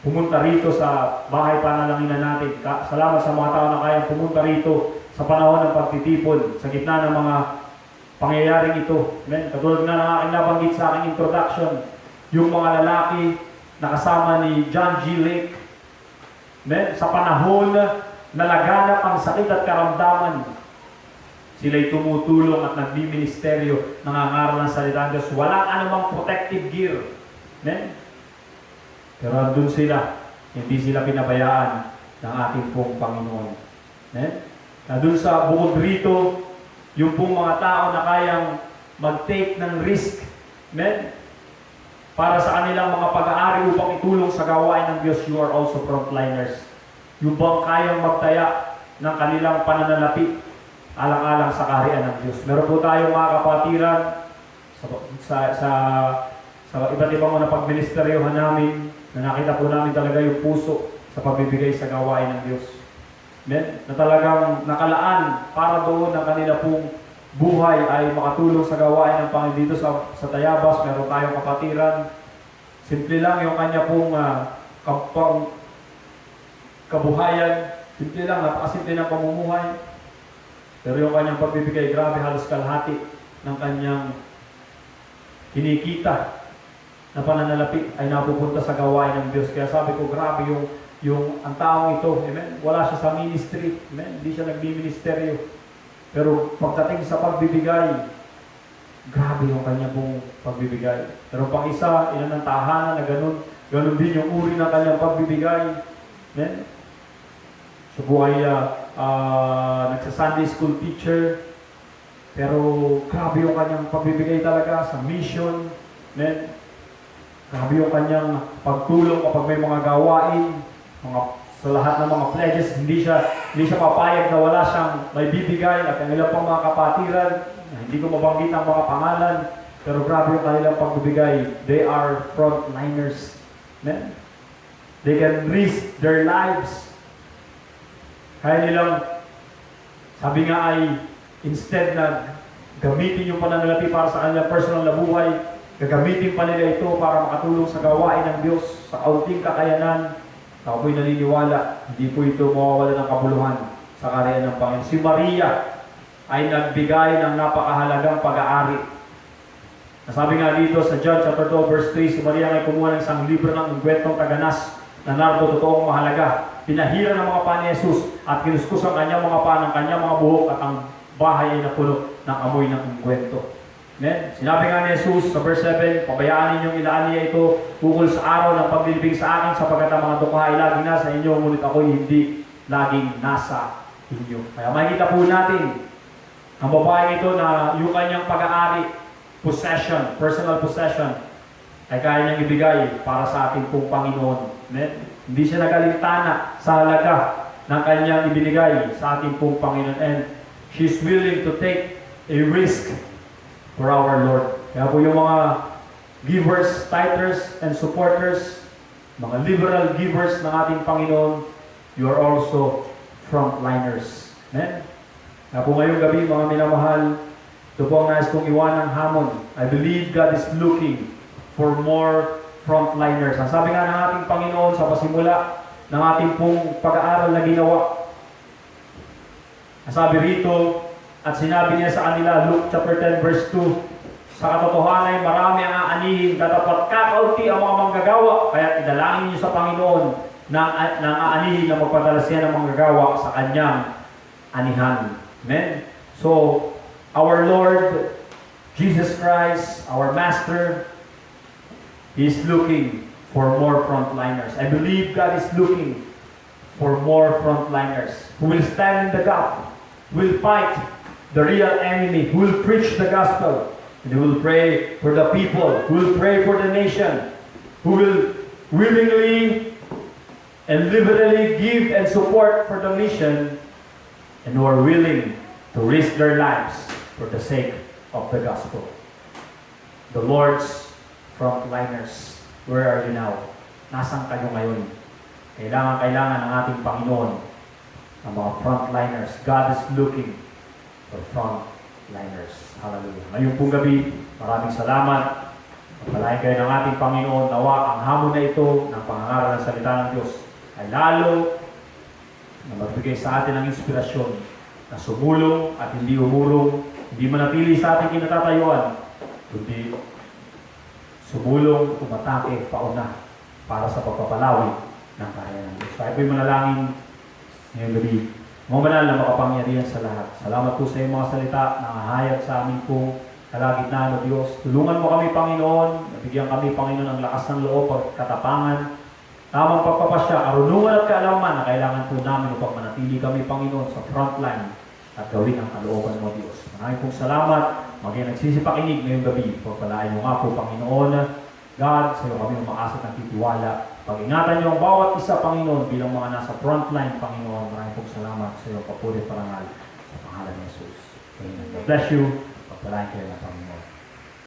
pumunta rito sa bahay panalanginan natin. Salamat sa mga tao na kayang pumunta rito sa panahon ng pagtitipon, sa gitna ng mga pangyayaring ito. Amen? Katulad na ng aking nabanggit sa aking introduction, yung mga lalaki na kasama ni John G. Lake, amen? Sa panahon na laganap ang sakit at karamdaman, sila'y tumutulong at nagbiministeryo, nangangaral ng salita ng Diyos. Walang anumang protective gear. Amen? Pero andun sila, hindi sila pinabayaan ng ating pong Panginoon. Amen? Andun sa bukod rito, yung pong mga tao na kayang mag-take ng risk, amen? Para sa kanilang mga pag-aari upang itulong sa gawain ng Diyos, you are also frontliners. Yung bang kayang magtaya ng kanilang pananalapi alang-alang sa kaharian ng Diyos. Meron po tayong mga kapatiran sa iba't ibang mga pagministeryohan namin na nakita po namin talaga yung puso sa pagbibigay sa gawain ng Diyos. Amen? Na talagang nakalaan para doon ang kanila pong buhay ay makatulong sa gawain ng Panginoon. Dito sa Tayabas, meron tayong kapatiran. Simple lang yung kanya pong kabuhayan. Simple lang, napakasimple ng pamumuhay. Pero yung kanyang pagbibigay, grabe, halos kalahati ng kanyang kinikita na pananalapi ay napupunta sa gawain ng Diyos. Kaya sabi ko, grabe yung ang taong ito. Amen? Wala siya sa ministry. Amen? Hindi siya nagbiministeryo. Pero pagdating sa pagbibigay, grabe yung kanya pong pagbibigay. Pero pang isa, ilan ng tahanan na ganun din yung uri ng kanyang pagbibigay. Amen? So po ay nagsa-Sunday school teacher, pero grabe yung kanyang pagbibigay talaga sa mission. Amen? Grabe yung kanyang pagtulong kapag may mga gawain, sa lahat ng mga pledges, hindi siya papayag na wala siyang may bibigay. At ang ilang pang mga kapatiran, hindi ko mabanggit ang mga pangalan, pero grabe yung kanilang pagbibigay. They are frontliners. Amen? They can risk their lives. Kaya nilang, sabi nga ay, instead na gamitin yung pananalapi para sa kanilang personal na buhay, gagamitin pa nila ito para makatulong sa gawain ng Diyos, sa kaunting kakayanan. Ako po'y naniniwala, hindi po ito mawawala ng kabuluhan sa kaharian ng Panginoon. Si Maria ay nagbigay ng napakahalagang pag-aari. Nasabi nga dito sa John chapter 2 verse 3, si Maria ay kumuha ng isang libro ng ungkwentong taganas na nardo totoong mahalaga. Pinahira ng mga paa ni Jesus at kinuskus ang kanyang mga paa ng kanyang mga buhok at ang bahay ay napuno ng amoy ng ungkwento. Amen? Sinabi nga ni Jesus sa verse 7, pabayaan ninyong ilaan niya ito ukol sa araw ng paglilibing sa akin sapagkat ang mga dukha ay laging nasa inyo, ngunit ako'y hindi laging nasa inyo. Kaya makikita po natin ang babae ito na yung kanyang pag-aari, possession, personal possession, ay kaya niyang ibigay para sa ating pong Panginoon. Amen? Hindi siya nagalintana sa halaga ng kanyang ibinigay sa ating pong Panginoon. And she's willing to take a risk for our Lord. Kaya po yung mga givers, tithers, and supporters, mga liberal givers ng ating Panginoon, you are also frontliners. Amen? Kaya po ngayong gabi, mga minamahal, ito po ang nais kong iwanang hamon. I believe God is looking for more frontliners. Ang sabi nga ng ating Panginoon sa pasimula ng ating pong pag-aaral na ginawa, ang sabi rito, at sinabi niya sa kanila, Luke chapter 10 verse 2, sa katotohanan ay marami ang aanihin, katapat kakaunti ang mga manggagawa, kaya idalangin niyo sa Panginoon na aanihin na magpadala siya ng manggagawa sa kanyang anihan. Amen? So, our Lord, Jesus Christ, our Master, He is looking for more frontliners. I believe God is looking for more frontliners who will stand in the gap, will fight the real enemy, who will preach the gospel, and who will pray for the people, who will pray for the nation, who will willingly and liberally give and support for the mission, and who are willing to risk their lives for the sake of the gospel. The Lord's frontliners, where are you now? Nasaan kayo ngayon? Kailangan ng ating Panginoon ang mga frontliners. God is looking for frontliners. Hallelujah. Ngayong pong gabi, maraming salamat. Pagpalain kayo ng ating Panginoon. Nawa ang hamon na ito ng pangangaral ng salita ng Diyos ay lalo na magbigay sa atin ng inspirasyon na sumulong at hindi umulong, hindi manatili sa ating kinatatayuan, kundi sumulong, umatake, pauna para sa pagpapalawi ng kaya ng Diyos. Tayo po'y manalangin ngayong gabi. Mga banal na makapangyarihan sa lahat. Salamat po sa iyong mga salita na nangahayag sa amin po kalagitnaan o Diyos. Tulungan mo kami, Panginoon. Nabigyan kami, Panginoon, ng lakas ng loob at katapangan. Tamang pagpapasya, karunungan at kaalaman na kailangan po namin upang manatili kami, Panginoon, sa frontline at gawin ang kalooban mo, Diyos. Maraming pong salamat. Maging nagsisipakinig ngayong gabi. Pagpalain mo nga po, Panginoon. God, sa iyo kami umaasa at titiwala. Pag-ingatan niyo ang bawat isa, Panginoon, bilang mga nasa frontline, Panginoon. Maraming pong salamat sa iyo, papuri parangal sa pangalan ni Jesus. Amen. God bless you. Pagpalain kayo ng Panginoon.